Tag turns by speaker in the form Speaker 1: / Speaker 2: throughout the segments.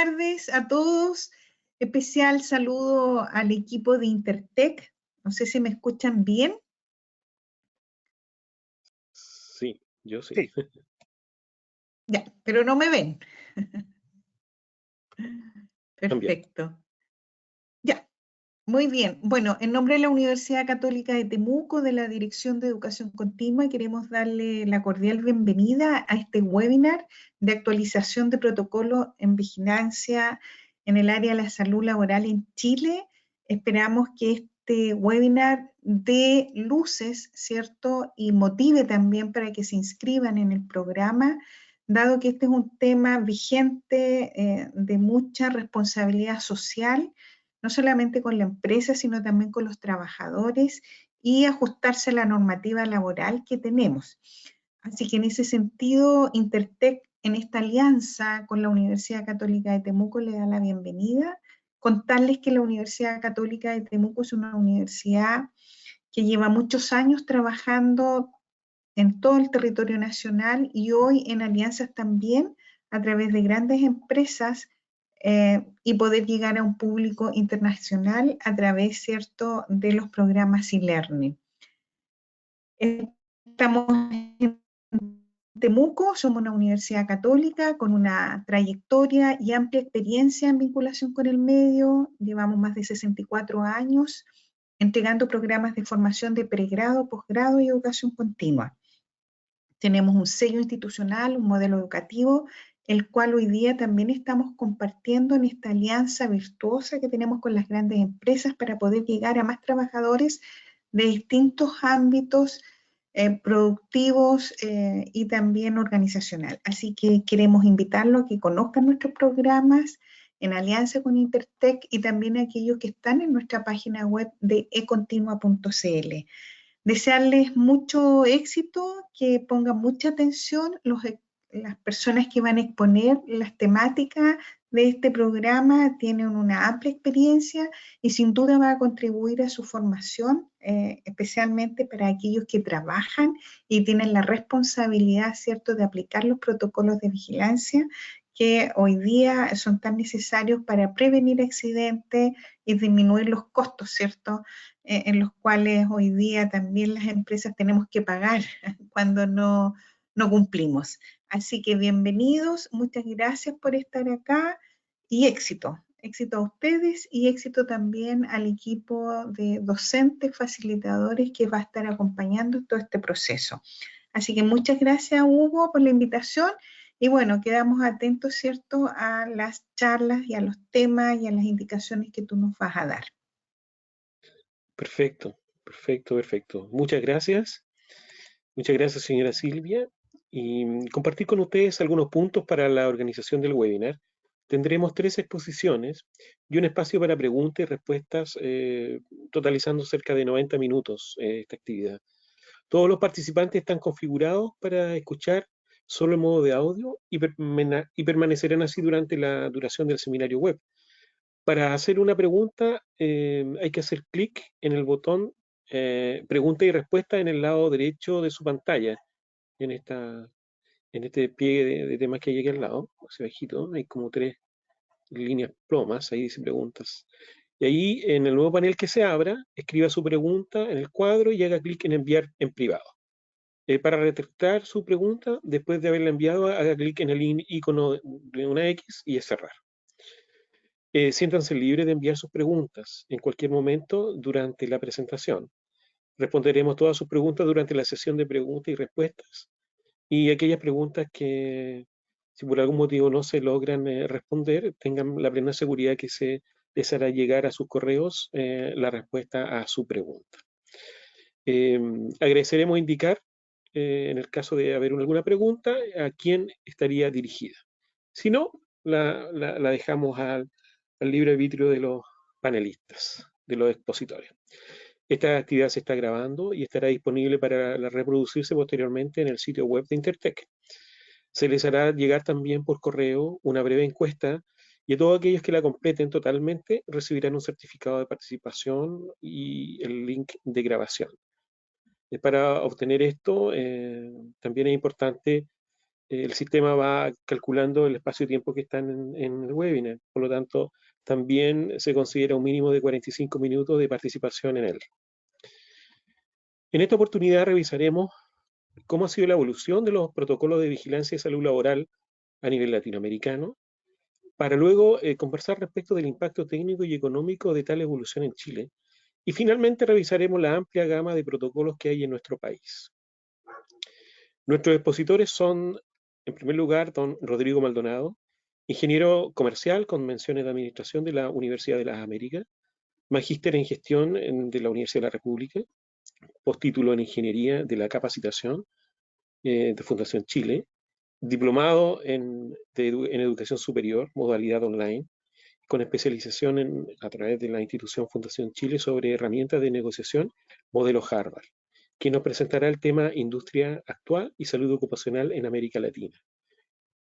Speaker 1: tardes a todos. Especial saludo al equipo de Intertech. No sé si me escuchan bien.
Speaker 2: Sí, yo sí.
Speaker 1: Sí. Ya, pero no me ven.
Speaker 2: También.
Speaker 1: Perfecto. Ya, muy bien. Bueno, en nombre de la Universidad Católica de Temuco, de la Dirección de Educación Continua, queremos darle la cordial bienvenida a este webinar de actualización de protocolo en vigilancia en el área de la salud laboral en Chile. Esperamos que este webinar dé luces, ¿cierto? Y motive también para que se inscriban en el programa, dado que este es un tema vigente de mucha responsabilidad social, no solamente con la empresa, sino también con los trabajadores y ajustarse a la normativa laboral que tenemos. Así que en ese sentido, Intertech, en esta alianza con la Universidad Católica de Temuco, le da la bienvenida. Contarles que la Universidad Católica de Temuco es una universidad que lleva muchos años trabajando en todo el territorio nacional y hoy en alianzas también a través de grandes empresas y poder llegar a un público internacional a través, ¿cierto?, de los programas e-learning. Estamos en Temuco, somos una universidad católica con una trayectoria y amplia experiencia en vinculación con el medio. Llevamos más de 64 años entregando programas de formación de pregrado, posgrado y educación continua. Tenemos un sello institucional, un modelo educativo, el cual hoy día también estamos compartiendo en esta alianza virtuosa que tenemos con las grandes empresas para poder llegar a más trabajadores de distintos ámbitos productivos y también organizacional. Así que queremos invitarlos a que conozcan nuestros programas en alianza con Intertech y también a aquellos que están en nuestra página web de econtinua.cl. Desearles mucho éxito, que pongan mucha atención las personas que van a exponer las temáticas de este programa tienen una amplia experiencia y sin duda va a contribuir a su formación, especialmente para aquellos que trabajan y tienen la responsabilidad, ¿cierto?, de aplicar los protocolos de vigilancia que hoy día son tan necesarios para prevenir accidentes y disminuir los costos, ¿cierto?, en los cuales hoy día también las empresas tenemos que pagar cuando no cumplimos. Así que bienvenidos, muchas gracias por estar acá y éxito. Éxito a ustedes y éxito también al equipo de docentes, facilitadores que va a estar acompañando todo este proceso. Así que muchas gracias, Hugo, por la invitación. Y bueno, quedamos atentos, ¿cierto?, a las charlas y a los temas y a las indicaciones que tú nos vas a dar.
Speaker 2: Perfecto, perfecto, perfecto. Muchas gracias. Muchas gracias, señora Silvia. Y compartir con ustedes algunos puntos para la organización del webinar. Tendremos 3 exposiciones y un espacio para preguntas y respuestas, totalizando cerca de 90 minutos esta actividad. Todos los participantes están configurados para escuchar solo en modo de audio y permanecerán así durante la duración del seminario web. Para hacer una pregunta hay que hacer clic en el botón pregunta y respuesta en el lado derecho de su pantalla, en este pie de temas que hay aquí al lado, hacia bajito, hay como 3 líneas plomas, ahí dice preguntas. Y ahí en el nuevo panel que se abra, escriba su pregunta en el cuadro y haga clic en enviar en privado. Para retectar su pregunta, después de haberla enviado, haga clic en el icono de una X y es cerrar. Siéntanse libres de enviar sus preguntas en cualquier momento durante la presentación. Responderemos todas sus preguntas durante la sesión de preguntas y respuestas. Y aquellas preguntas que, si por algún motivo no se logran responder, tengan la plena seguridad que se les hará llegar a sus correos la respuesta a su pregunta. Agradeceremos indicar, en el caso de haber alguna pregunta, a quién estaría dirigida. Si no, la dejamos al libre arbitrio de los panelistas, de los expositores. Esta actividad se está grabando y estará disponible para reproducirse posteriormente en el sitio web de Intertech. Se les hará llegar también por correo una breve encuesta y a todos aquellos que la completen totalmente recibirán un certificado de participación y el link de grabación. Para obtener esto también es importante el sistema va calculando el espacio-tiempo que están en el webinar. Por lo tanto, también se considera un mínimo de 45 minutos de participación en él. En esta oportunidad revisaremos cómo ha sido la evolución de los protocolos de vigilancia y salud laboral a nivel latinoamericano, para luego conversar respecto del impacto técnico y económico de tal evolución en Chile. Y finalmente revisaremos la amplia gama de protocolos que hay en nuestro país. Nuestros expositores son, en primer lugar, don Rodrigo Maldonado, ingeniero comercial con menciones de administración de la Universidad de las Américas, magíster en gestión de la Universidad de la República, postítulo en ingeniería de la capacitación de Fundación Chile, diplomado en educación superior, modalidad online, con especialización a través de la institución Fundación Chile sobre herramientas de negociación, modelo Harvard, quien nos presentará el tema Industria Actual y Salud Ocupacional en América Latina.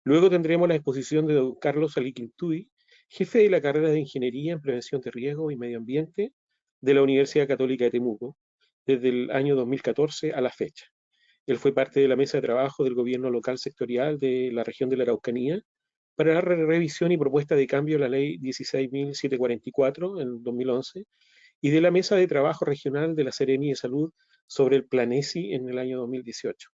Speaker 2: Luego tendremos la exposición de don Carlos Aliquintuy, jefe de la carrera de Ingeniería en Prevención de Riesgo y Medio Ambiente de la Universidad Católica de Temuco, desde el año 2014 a la fecha. Él fue parte de la mesa de trabajo del gobierno local sectorial de la región de la Araucanía para la revisión y propuesta de cambio a la ley 16.744 en 2011 y de la mesa de trabajo regional de la Seremi de Salud sobre el Plan ESI en el año 2018.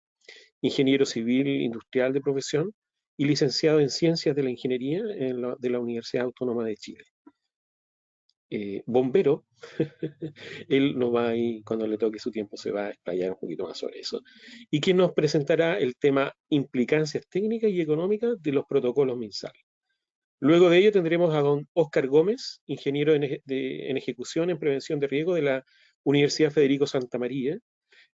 Speaker 2: Ingeniero civil industrial de profesión y licenciado en Ciencias de la Ingeniería de la Universidad Autónoma de Chile. Bombero, él nos va ahí, cuando le toque su tiempo, se va a explayar un poquito más sobre eso, y quien nos presentará el tema implicancias técnicas y económicas de los protocolos MinSal. Luego de ello tendremos a don Óscar Gómez, ingeniero en ejecución en prevención de riesgo de la Universidad Federico Santa María,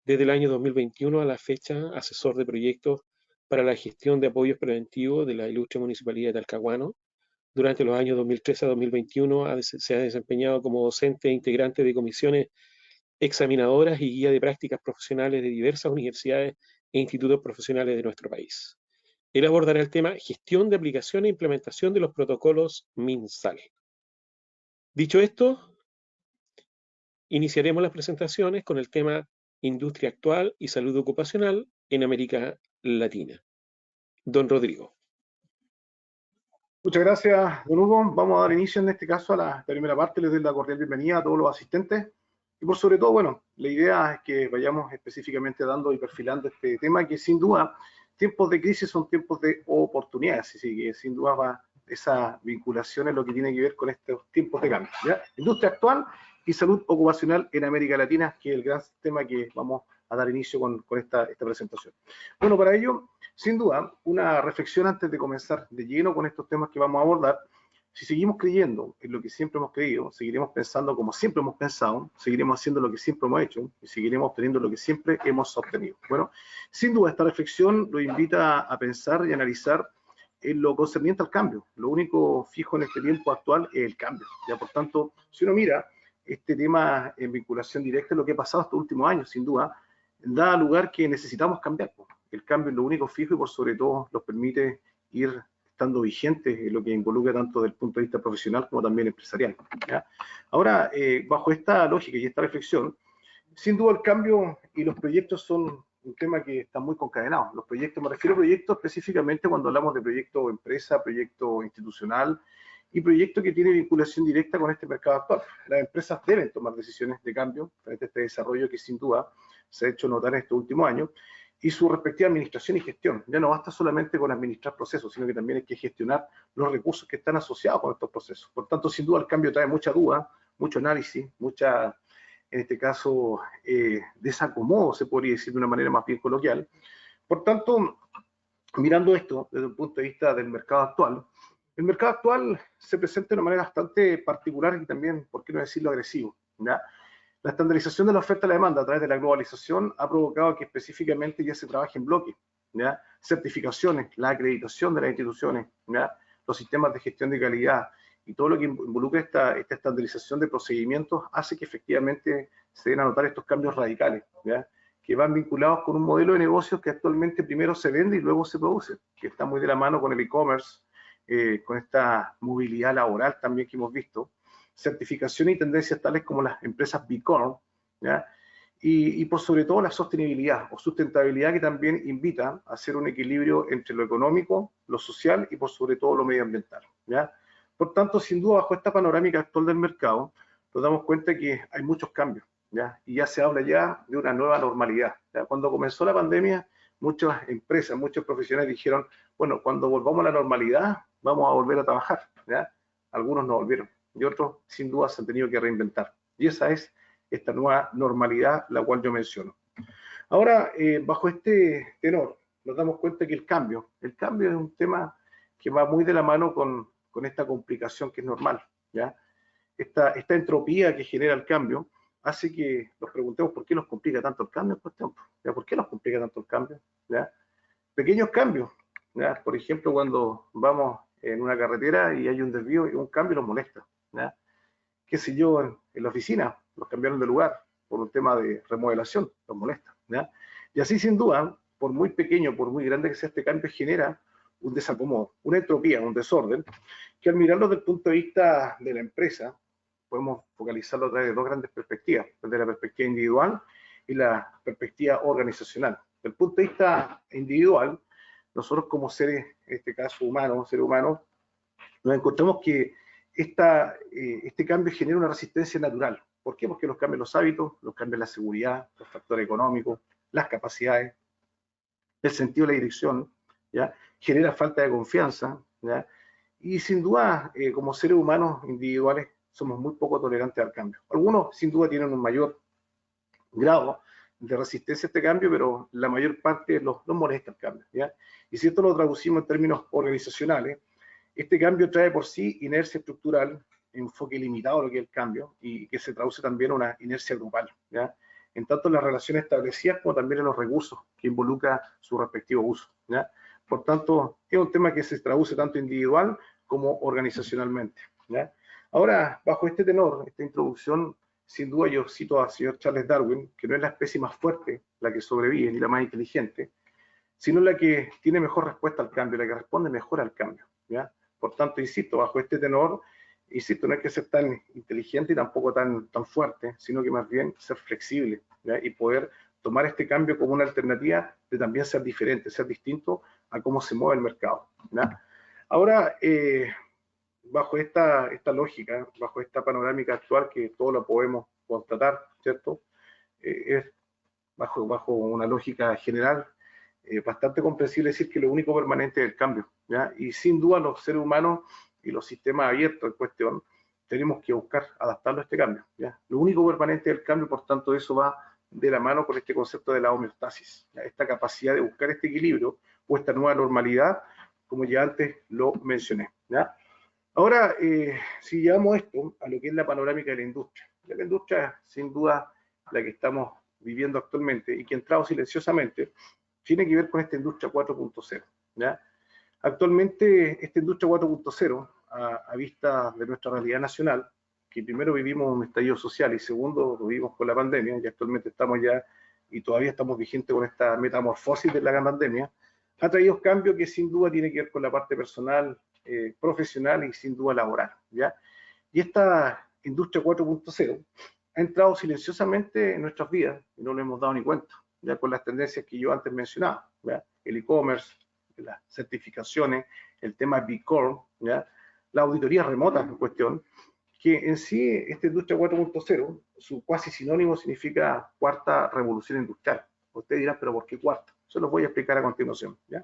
Speaker 2: desde el año 2021 a la fecha asesor de proyectos para la gestión de apoyos preventivos de la ilustre Municipalidad de Talcahuano. Durante los años 2013 a 2021 se ha desempeñado como docente e integrante de comisiones examinadoras y guía de prácticas profesionales de diversas universidades e institutos profesionales de nuestro país. Él abordará el tema gestión de aplicación e implementación de los protocolos MinSal. Dicho esto, iniciaremos las presentaciones con el tema Industria Actual y Salud Ocupacional en América Latina. Don Rodrigo.
Speaker 3: Muchas gracias, don Hugo. Vamos a dar inicio en este caso a la primera parte. Les doy la cordial bienvenida a todos los asistentes. Y por sobre todo, bueno, la idea es que vayamos específicamente dando y perfilando este tema, que sin duda, tiempos de crisis son tiempos de oportunidades. Así que sin duda va esa vinculación en lo que tiene que ver con estos tiempos de cambio, ¿ya? Industria actual y salud ocupacional en América Latina, que es el gran tema que vamos a dar inicio con esta presentación. Bueno, para ello, sin duda, una reflexión antes de comenzar de lleno con estos temas que vamos a abordar. Si seguimos creyendo en lo que siempre hemos creído, seguiremos pensando como siempre hemos pensado, seguiremos haciendo lo que siempre hemos hecho y seguiremos obteniendo lo que siempre hemos obtenido. Bueno, sin duda esta reflexión lo invita a pensar y analizar en lo concerniente al cambio. Lo único fijo en este tiempo actual es el cambio. Ya, por tanto, si uno mira este tema en vinculación directa a lo que ha pasado estos últimos años, sin duda, da lugar que necesitamos cambiar. El cambio es lo único fijo y por sobre todo nos permite ir estando vigentes en lo que involucra tanto desde el punto de vista profesional como también empresarial, ¿ya? Ahora, bajo esta lógica y esta reflexión, sin duda el cambio y los proyectos son un tema que está muy concadenado. Los proyectos, me refiero a proyectos específicamente cuando hablamos de proyecto empresa, proyecto institucional y proyecto que tiene vinculación directa con este mercado actual. Las empresas deben tomar decisiones de cambio frente a este desarrollo que sin duda se ha hecho notar en estos últimos años, y su respectiva administración y gestión. Ya no basta solamente con administrar procesos, sino que también hay que gestionar los recursos que están asociados con estos procesos. Por tanto, sin duda el cambio trae mucha duda, mucho análisis, mucha, en este caso, desacomodo, se podría decir de una manera más bien coloquial. Por tanto, mirando esto desde el punto de vista del mercado actual, el mercado actual se presenta de una manera bastante particular y también, por qué no decirlo, agresivo, ¿ya? La estandarización de la oferta y la demanda a través de la globalización ha provocado que específicamente ya se trabaje en bloque, ¿ya? Certificaciones, la acreditación de las instituciones, ¿ya? Los sistemas de gestión de calidad y todo lo que involucra esta estandarización de procedimientos hace que efectivamente se den a notar estos cambios radicales, ¿ya? Que van vinculados con un modelo de negocios que actualmente primero se vende y luego se produce, que está muy de la mano con el e-commerce, con esta movilidad laboral también que hemos visto, certificaciones y tendencias tales como las empresas B Corp, ¿ya? y por sobre todo la sostenibilidad o sustentabilidad, que también invita a hacer un equilibrio entre lo económico, lo social y por sobre todo lo medioambiental, ¿ya? Por tanto, sin duda, bajo esta panorámica actual del mercado, nos damos cuenta que hay muchos cambios, ¿ya? Y ya se habla ya de una nueva normalidad, ¿ya? Cuando comenzó la pandemia, muchas empresas, muchos profesionales dijeron, bueno, cuando volvamos a la normalidad, vamos a volver a trabajar, ¿ya? Algunos no volvieron y otros, sin duda, se han tenido que reinventar. Y esa es esta nueva normalidad, la cual yo menciono. Ahora, bajo este tenor, nos damos cuenta que el cambio es un tema que va muy de la mano con esta complicación que es normal, ¿ya? Esta entropía que genera el cambio hace que nos preguntemos por qué nos complica tanto el cambio en cuestión, ¿ya? ¿Por qué nos complica tanto el cambio? ¿Ya? Pequeños cambios, ¿ya? Por ejemplo, cuando vamos en una carretera y hay un desvío y un cambio nos molesta, ¿ya? Qué sé yo, en la oficina nos cambiaron de lugar por un tema de remodelación, nos molesta, ¿ya? Y así, sin duda, por muy pequeño, por muy grande que sea este cambio, genera un desacomodo, una entropía, un desorden, que al mirarlo desde el punto de vista de la empresa, podemos focalizarlo a través de dos grandes perspectivas, desde la perspectiva individual y la perspectiva organizacional. Desde el punto de vista individual, nosotros como seres, en este caso humanos, nos encontramos que este cambio genera una resistencia natural. ¿Por qué? Porque los cambian los hábitos, los cambian la seguridad, los factores económicos, las capacidades, el sentido de la dirección, ¿ya? Genera falta de confianza, ¿ya? Y sin duda, como seres humanos individuales, somos muy poco tolerantes al cambio. Algunos, sin duda, tienen un mayor grado de resistencia a este cambio, pero la mayor parte los molesta el cambio, ¿ya? Y si esto lo traducimos en términos organizacionales, este cambio trae por sí inercia estructural, enfoque limitado a lo que es el cambio, y que se traduce también en una inercia grupal, ¿ya? En tanto en las relaciones establecidas como también en los recursos que involucra su respectivo uso, ¿ya? Por tanto, es un tema que se traduce tanto individual como organizacionalmente, ¿ya? Ahora, bajo este tenor, esta introducción, sin duda yo cito al señor Charles Darwin, que no es la especie más fuerte la que sobrevive ni la más inteligente, sino la que tiene mejor respuesta al cambio, la que responde mejor al cambio, ¿ya? Por tanto, insisto, bajo este tenor, insisto, no hay que ser tan inteligente y tampoco tan fuerte, sino que más bien ser flexible, ¿ya? Y poder tomar este cambio como una alternativa de también ser diferente, ser distinto a cómo se mueve el mercado, ¿ya? Ahora, bajo esta lógica, bajo esta panorámica actual que todo lo podemos constatar, ¿cierto? Es bajo una lógica general, bastante comprensible decir que lo único permanente es el cambio, ¿ya? Y sin duda los seres humanos y los sistemas abiertos en cuestión tenemos que buscar adaptarlo a este cambio, ¿ya? Lo único permanente es el cambio, por tanto eso va de la mano con este concepto de la homeostasis, ¿ya? Esta capacidad de buscar este equilibrio o esta nueva normalidad, como ya antes lo mencioné, ¿ya? Ahora, si llevamos esto a lo que es la panorámica de la industria sin duda la que estamos viviendo actualmente y que ha entrado silenciosamente, tiene que ver con esta industria 4.0, ¿ya? Actualmente, esta industria 4.0, a vista de nuestra realidad nacional, que primero vivimos un estallido social y segundo lo vivimos con la pandemia, y actualmente estamos ya y todavía estamos vigentes con esta metamorfosis de la gran pandemia, ha traído cambios que sin duda tiene que ver con la parte personal, profesional y sin duda laboral, ¿ya? Y esta industria 4.0 ha entrado silenciosamente en nuestras vidas y no lo hemos dado ni cuenta, ya con las tendencias que yo antes mencionaba, ¿ya? El e-commerce, las certificaciones, el tema B Corp, ¿ya? La auditoría remota en cuestión, que en sí esta industria 4.0, su cuasi sinónimo significa cuarta revolución industrial. Ustedes dirán, pero ¿por qué cuarta? Se los voy a explicar a continuación, ¿ya?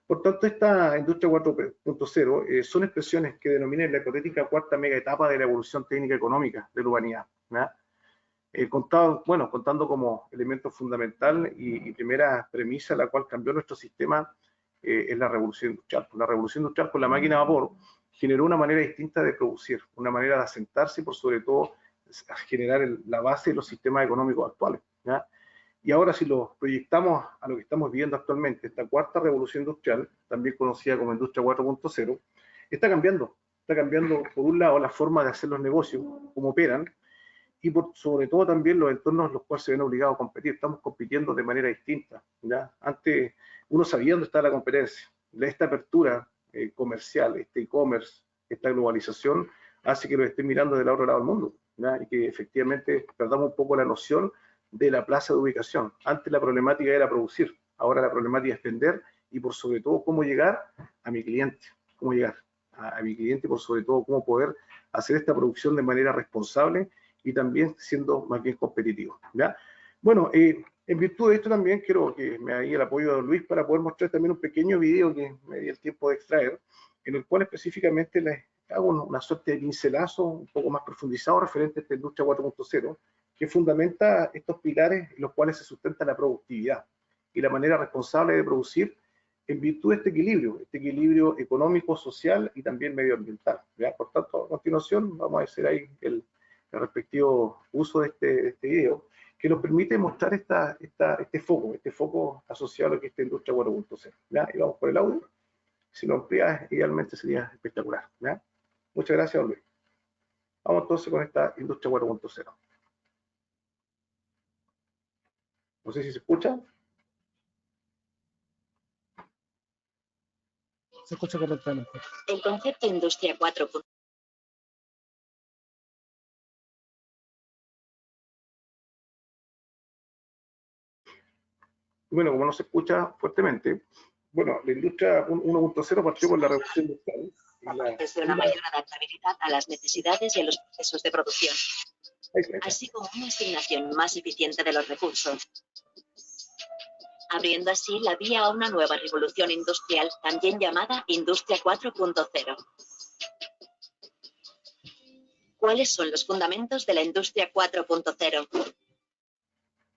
Speaker 3: Por tanto, esta industria 4.0 son expresiones que denominan la hipotética cuarta mega etapa de la evolución técnica económica de la humanidad, ¿ya? Contando como elemento fundamental y primera premisa la cual cambió nuestro sistema es la revolución industrial. La revolución industrial con la máquina a vapor generó una manera distinta de producir, una manera de asentarse y por sobre todo generar la base de los sistemas económicos actuales, ¿ya? Y ahora si lo proyectamos a lo que estamos viviendo actualmente, esta cuarta revolución industrial, también conocida como industria 4.0, está cambiando por un lado la forma de hacer los negocios, cómo operan, y sobre todo también los entornos en los cuales se ven obligados a competir. Estamos compitiendo de manera distinta, ¿ya? Antes uno sabía dónde estaba la competencia. Esta apertura comercial, este e-commerce, esta globalización, hace que lo estén mirando del otro lado del mundo, ¿ya? Y que efectivamente perdamos un poco la noción de la plaza de ubicación. Antes la problemática era producir, ahora la problemática es vender y por sobre todo cómo llegar a mi cliente, cómo llegar a mi cliente y por sobre todo cómo poder hacer esta producción de manera responsable y también siendo más bien competitivo, ¿ya? Bueno, en virtud de esto también quiero que me haga el apoyo de don Luis para poder mostrar también un pequeño video que me di el tiempo de extraer, en el cual específicamente les hago una suerte de pincelazo un poco más profundizado referente a esta industria 4.0, que fundamenta estos pilares en los cuales se sustenta la productividad y la manera responsable de producir en virtud de este equilibrio económico, social y también medioambiental, ¿ya? Por tanto, a continuación vamos a hacer ahí el respectivo uso de este video, que nos permite mostrar este foco asociado a lo que es esta industria 4.0, ¿ya? Y vamos por el audio. Si lo amplías, idealmente sería espectacular, ¿ya? Muchas gracias, Luis. Vamos entonces con esta industria 4.0. No sé si se escucha.
Speaker 4: Se escucha correctamente.
Speaker 5: El concepto Industria 4.0.
Speaker 3: Bueno, como no se escucha fuertemente, bueno, la industria 1.0 partió con la revolución industrial.
Speaker 5: Desde una mayor adaptabilidad a las necesidades y a los procesos de producción, así como una asignación más eficiente de los recursos, abriendo así la vía a una nueva revolución industrial, también llamada Industria 4.0. ¿Cuáles son los fundamentos de la Industria 4.0?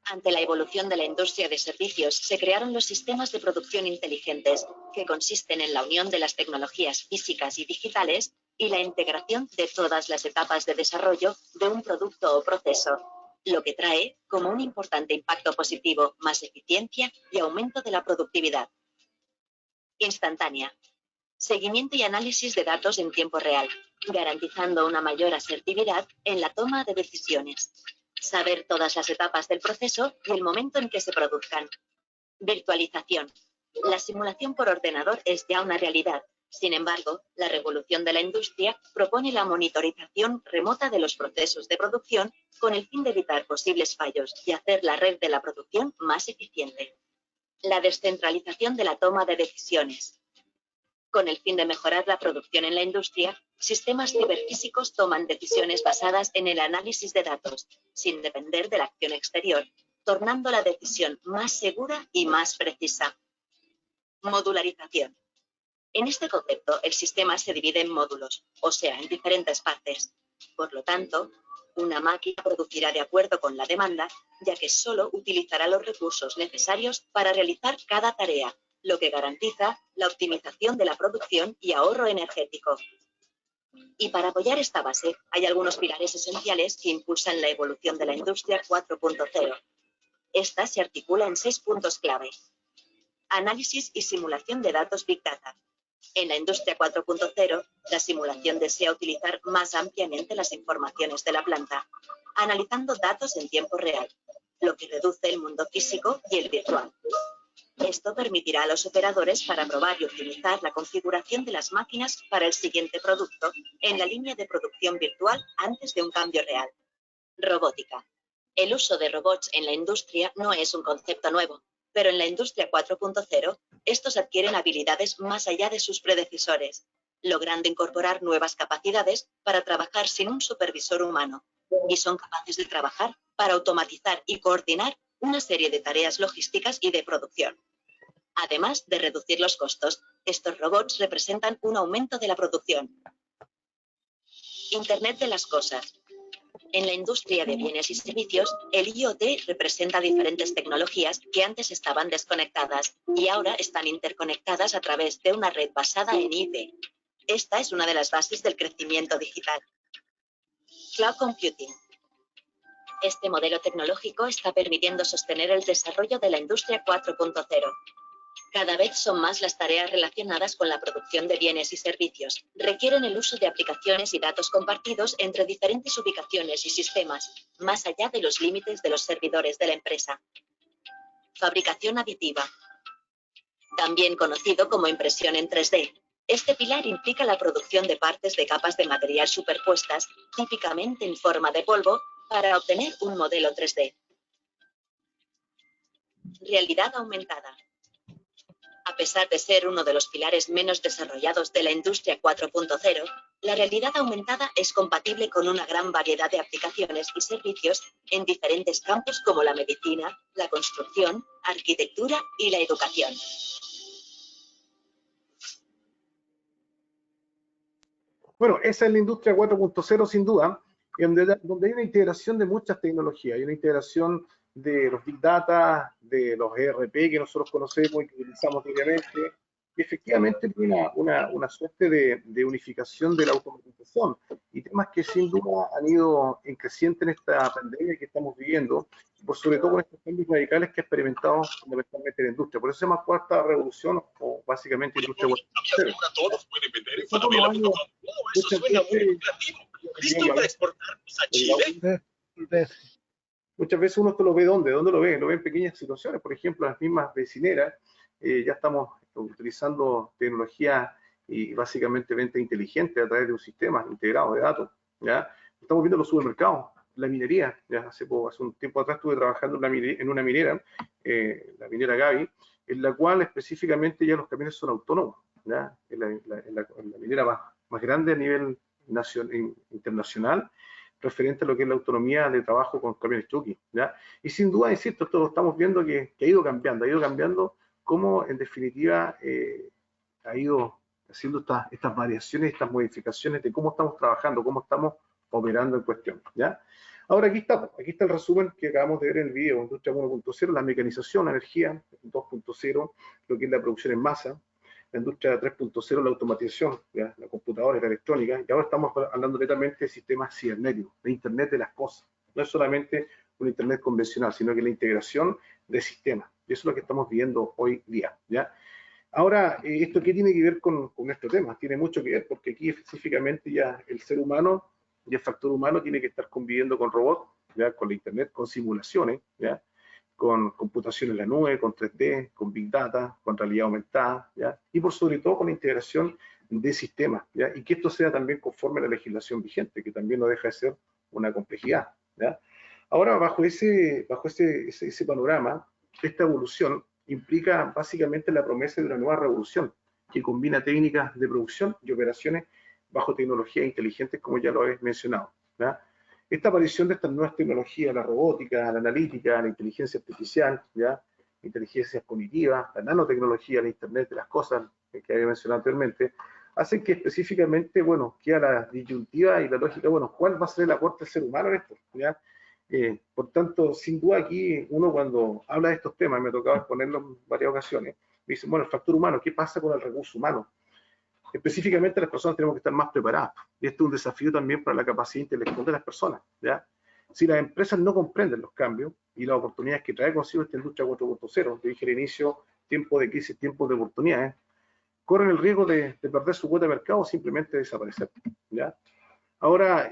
Speaker 5: Ante la evolución de la industria de servicios, se crearon los sistemas de producción inteligentes, que consisten en la unión de las tecnologías físicas y digitales y la integración de todas las etapas de desarrollo de un producto o proceso, lo que trae como un importante impacto positivo, más eficiencia y aumento de la productividad. Instantánea. Seguimiento y análisis de datos en tiempo real, garantizando una mayor asertividad en la toma de decisiones. Saber todas las etapas del proceso y el momento en que se produzcan. Virtualización. La simulación por ordenador es ya una realidad. Sin embargo, la revolución de la industria propone la monitorización remota de los procesos de producción con el fin de evitar posibles fallos y hacer la red de la producción más eficiente. La descentralización de la toma de decisiones. Con el fin de mejorar la producción en la industria, sistemas ciberfísicos toman decisiones basadas en el análisis de datos, sin depender de la acción exterior, tornando la decisión más segura y más precisa. Modularización. En este concepto, el sistema se divide en módulos, o sea, en diferentes partes. Por lo tanto, una máquina producirá de acuerdo con la demanda, ya que solo utilizará los recursos necesarios para realizar cada tarea, lo que garantiza la optimización de la producción y ahorro energético. Y para apoyar esta base, hay algunos pilares esenciales que impulsan la evolución de la industria 4.0. Esta se articula en 6 puntos clave. Análisis y simulación de datos Big Data. En la industria 4.0, la simulación desea utilizar más ampliamente las informaciones de la planta, analizando datos en tiempo real, lo que reduce el mundo físico y el virtual. Esto permitirá a los operadores para probar y optimizar la configuración de las máquinas para el siguiente producto en la línea de producción virtual antes de un cambio real. Robótica. El uso de robots en la industria no es un concepto nuevo, pero en la industria 4.0, estos adquieren habilidades más allá de sus predecesores, logrando incorporar nuevas capacidades para trabajar sin un supervisor humano, y son capaces de trabajar para automatizar y coordinar una serie de tareas logísticas y de producción. Además de reducir los costos, estos robots representan un aumento de la producción. Internet de las cosas. En la industria de bienes y servicios, el IoT representa diferentes tecnologías que antes estaban desconectadas y ahora están interconectadas a través de una red basada en IP. Esta es una de las bases del crecimiento digital. Cloud Computing. Este modelo tecnológico está permitiendo sostener el desarrollo de la industria 4.0. Cada vez son más las tareas relacionadas con la producción de bienes y servicios. Requieren el uso de aplicaciones y datos compartidos entre diferentes ubicaciones y sistemas, más allá de los límites de los servidores de la empresa. Fabricación aditiva. También conocido como impresión en 3D. Este pilar implica la producción de partes de capas de material superpuestas, típicamente en forma de polvo, para obtener un modelo 3D. Realidad aumentada. A pesar de ser uno de los pilares menos desarrollados de la industria 4.0, la realidad aumentada es compatible con una gran variedad de aplicaciones y servicios en diferentes campos como la medicina, la construcción, arquitectura y la educación.
Speaker 3: Bueno, esa es la industria 4.0 sin duda, donde hay una integración de muchas tecnologías, hay una integración de los Big Data, de los ERP que nosotros conocemos y que utilizamos diariamente, y efectivamente tiene una suerte de unificación de la automatización, y temas que sin duda han ido en creciente en esta pandemia que estamos viviendo, por sobre todo con estos cambios radicales que ha experimentado fundamentalmente la industria. Por eso se llama cuarta revolución, o básicamente industria 4.0.
Speaker 4: Todos pueden vender en Falabella.com. Eso suena muy lucrativo. ¿Listo para exportarnos a Chile?
Speaker 3: Muchas veces uno esto lo ve ¿dónde lo ve? Lo ve en pequeñas situaciones, por ejemplo, las mismas vecineras, ya estamos utilizando tecnología y básicamente venta inteligente a través de un sistema integrado de datos, ¿ya? Estamos viendo los supermercados, la minería, ya hace un tiempo atrás estuve trabajando en una minera, la minera Gaby, en la cual específicamente ya los camiones son autónomos, ¿ya? En la minera más grande a nivel internacional, referente a lo que es la autonomía de trabajo con camiones Chucky, ¿ya? Y sin duda, insisto, esto lo estamos viendo que ha ido cambiando, cómo en definitiva ha ido haciendo estas variaciones, estas modificaciones de cómo estamos trabajando, cómo estamos operando en cuestión, ¿ya? Ahora aquí está el resumen que acabamos de ver en el video, industria 1.0, la mecanización, la energía, 2.0, lo que es la producción en masa, la industria 3.0, la automatización, ¿ya? La computadora y la electrónica, y ahora estamos hablando netamente de sistemas cibernéticos, de Internet de las cosas. No es solamente un Internet convencional, sino que la integración de sistemas. Y eso es lo que estamos viviendo hoy día, ¿ya? Ahora, ¿esto qué tiene que ver con nuestro tema? Tiene mucho que ver porque aquí específicamente ya el ser humano y el factor humano tiene que estar conviviendo con robots, ¿ya? Con la Internet, con simulaciones, ¿ya? Con computación en la nube, con 3D, con Big Data, con realidad aumentada, ¿ya? Y por sobre todo con la integración de sistemas, ¿ya? Y que esto sea también conforme a la legislación vigente, que también no deja de ser una complejidad, ¿ya? Ahora, bajo ese panorama, esta evolución implica básicamente la promesa de una nueva revolución que combina técnicas de producción y operaciones bajo tecnologías inteligentes, como ya lo he mencionado, ¿ya? Esta aparición de estas nuevas tecnologías, la robótica, la analítica, la inteligencia artificial, ¿ya? Inteligencia cognitiva, la nanotecnología, la Internet de las cosas, que había mencionado anteriormente, hacen que específicamente, bueno, queda la disyuntiva y la lógica, bueno, ¿cuál va a ser el aporte del ser humano en esto? ¿Ya? Por tanto, sin duda aquí, uno cuando habla de estos temas, me ha tocado exponerlo en varias ocasiones, me dicen, bueno, el factor humano, ¿qué pasa con el recurso humano? Específicamente las personas tenemos que estar más preparadas. Y esto es un desafío también para la capacidad intelectual de las personas, ¿ya? Si las empresas no comprenden los cambios y las oportunidades que trae consigo esta industria 4.0, que dije al inicio, tiempo de crisis, tiempos de oportunidades, corren el riesgo de perder su cuota de mercado o simplemente desaparecer, ¿ya? Ahora,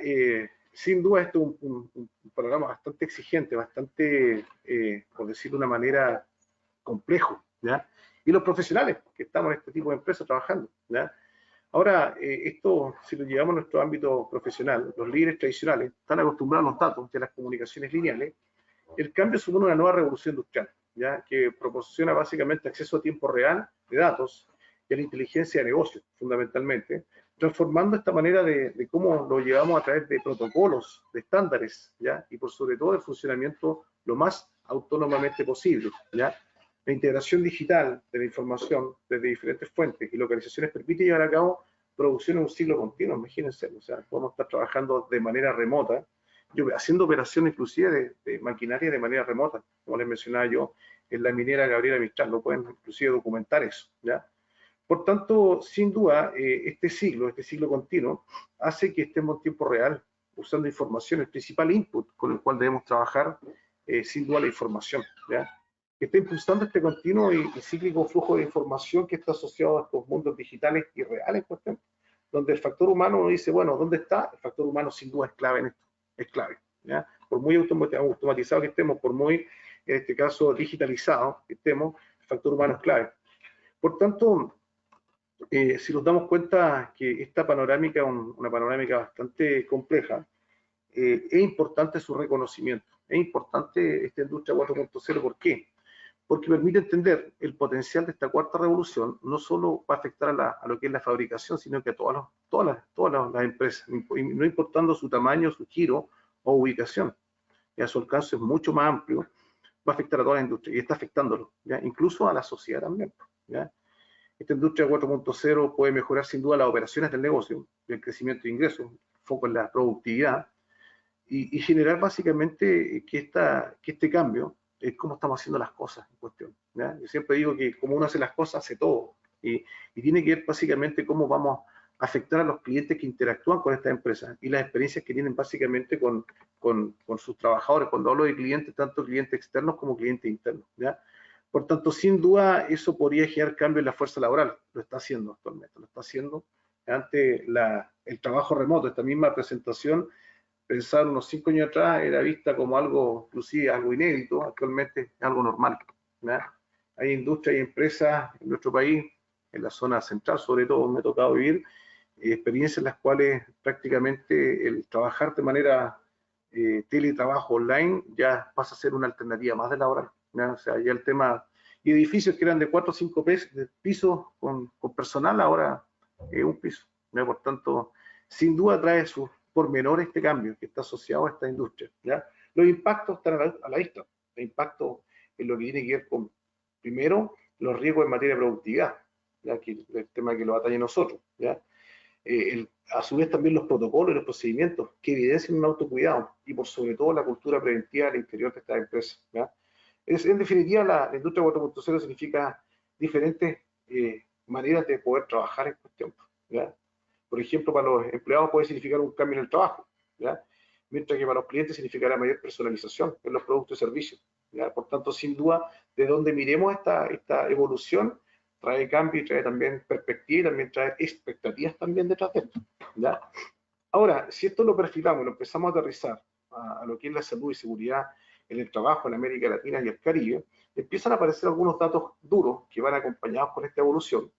Speaker 3: sin duda esto es un programa bastante exigente, bastante, por decirlo de una manera, complejo, ¿ya? Y los profesionales que estamos en este tipo de empresas trabajando, ¿ya? Ahora, esto, si lo llevamos a nuestro ámbito profesional, los líderes tradicionales están acostumbrados a los datos y a las comunicaciones lineales. El cambio supone una nueva revolución industrial, ¿ya? Que proporciona básicamente acceso a tiempo real de datos y a la inteligencia de negocios, fundamentalmente, transformando esta manera de cómo lo llevamos a través de protocolos, de estándares, ¿ya? Y por sobre todo el funcionamiento lo más autónomamente posible, ¿ya? La integración digital de la información desde diferentes fuentes y localizaciones permite llevar a cabo producción en un ciclo continuo, imagínense, o sea, podemos estar trabajando de manera remota, haciendo operaciones inclusive de maquinaria de manera remota, como les mencionaba yo, en la minera Gabriela Mistral, lo pueden inclusive documentar eso, ¿ya? Por tanto, sin duda, este ciclo continuo, hace que estemos en tiempo real usando información, el principal input con el cual debemos trabajar, sin duda la información, ¿ya? Que está impulsando este continuo y cíclico flujo de información que está asociado a estos mundos digitales y reales, por ejemplo, donde el factor humano dice, bueno, ¿dónde está? El factor humano sin duda es clave en esto, es clave, ¿ya? Por muy automatizado que estemos, por muy, en este caso, digitalizado que estemos, el factor humano es clave. Por tanto, si nos damos cuenta que esta panorámica es una panorámica bastante compleja, es importante su reconocimiento, es importante esta industria 4.0, ¿por qué? porque permite entender el potencial de esta cuarta revolución, no solo va a afectar a lo que es la fabricación, sino que a todas las empresas, no importando su tamaño, su giro o ubicación. Ya su alcance es mucho más amplio, va a afectar a toda la industria y está afectándolo, ¿ya? Incluso a la sociedad también, ¿ya? Esta industria 4.0 puede mejorar sin duda las operaciones del negocio, el crecimiento de ingresos, foco en la productividad y generar básicamente que este cambio es cómo estamos haciendo las cosas en cuestión, ¿ya? Yo siempre digo que como uno hace las cosas, hace todo y tiene que ver básicamente cómo vamos a afectar a los clientes que interactúan con estas empresas y las experiencias que tienen básicamente con sus trabajadores. Cuando hablo de clientes, tanto clientes externos como clientes internos, ¿ya? Por tanto, sin duda, eso podría generar cambio en la fuerza laboral. Lo está haciendo actualmente, lo está haciendo. Ante el trabajo remoto, esta misma presentación, pensar unos 5 años atrás, era vista como algo, inclusive algo inédito, actualmente es algo normal, ¿ya? Hay industrias y empresas en nuestro país, en la zona central sobre todo, me ha tocado vivir experiencias en las cuales prácticamente el trabajar de manera teletrabajo online ya pasa a ser una alternativa más de laboral, ¿ya? O sea, ya el tema, y edificios que eran de 4 o 5 pisos con personal, ahora es un piso, ¿ya? Por tanto, sin duda trae sus pormenores este cambio que está asociado a esta industria, ¿ya? Los impactos están a la vista, el impacto en lo que tiene que ver con, primero, los riesgos en materia de productividad, ¿ya? Que el tema que lo atañe a nosotros, ¿ya? A su vez también los protocolos y los procedimientos que evidencian un autocuidado y por sobre todo la cultura preventiva al interior de estas empresas, ¿ya? En definitiva, la industria 4.0 significa diferentes maneras de poder trabajar en cuestión, ¿ya? Por ejemplo, para los empleados puede significar un cambio en el trabajo, ¿ya? Mientras que para los clientes significará mayor personalización en los productos y servicios, ¿ya? Por tanto, sin duda, de donde miremos esta evolución, trae cambio y trae también perspectiva y también trae expectativas también detrás de esto, ¿ya? Ahora, si esto lo perfilamos y lo empezamos a aterrizar a lo que es la salud y seguridad en el trabajo en América Latina y el Caribe, empiezan a aparecer algunos datos duros que van acompañados con esta evolución,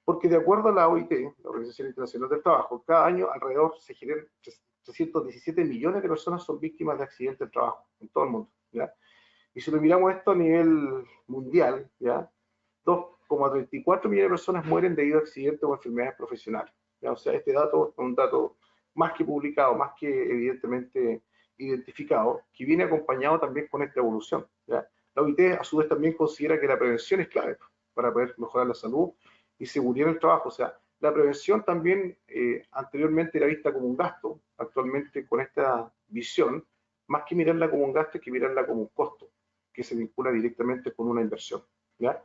Speaker 3: porque de acuerdo a la OIT, la Organización Internacional del Trabajo, cada año alrededor se generan 317 millones de personas son víctimas de accidentes de trabajo en todo el mundo, ¿ya? Y si lo miramos esto a nivel mundial, ¿ya? 2,34 millones de personas mueren debido a accidentes o enfermedades profesionales, ¿ya? O sea, este dato es un dato más que publicado, más que evidentemente identificado, que viene acompañado también con esta evolución, ¿ya? La OIT a su vez también considera que la prevención es clave para poder mejorar la salud y seguridad en el trabajo. O sea, la prevención también anteriormente era vista como un gasto, actualmente con esta visión, más que mirarla como un gasto, es que mirarla como un costo, que se vincula directamente con una inversión, ¿ya?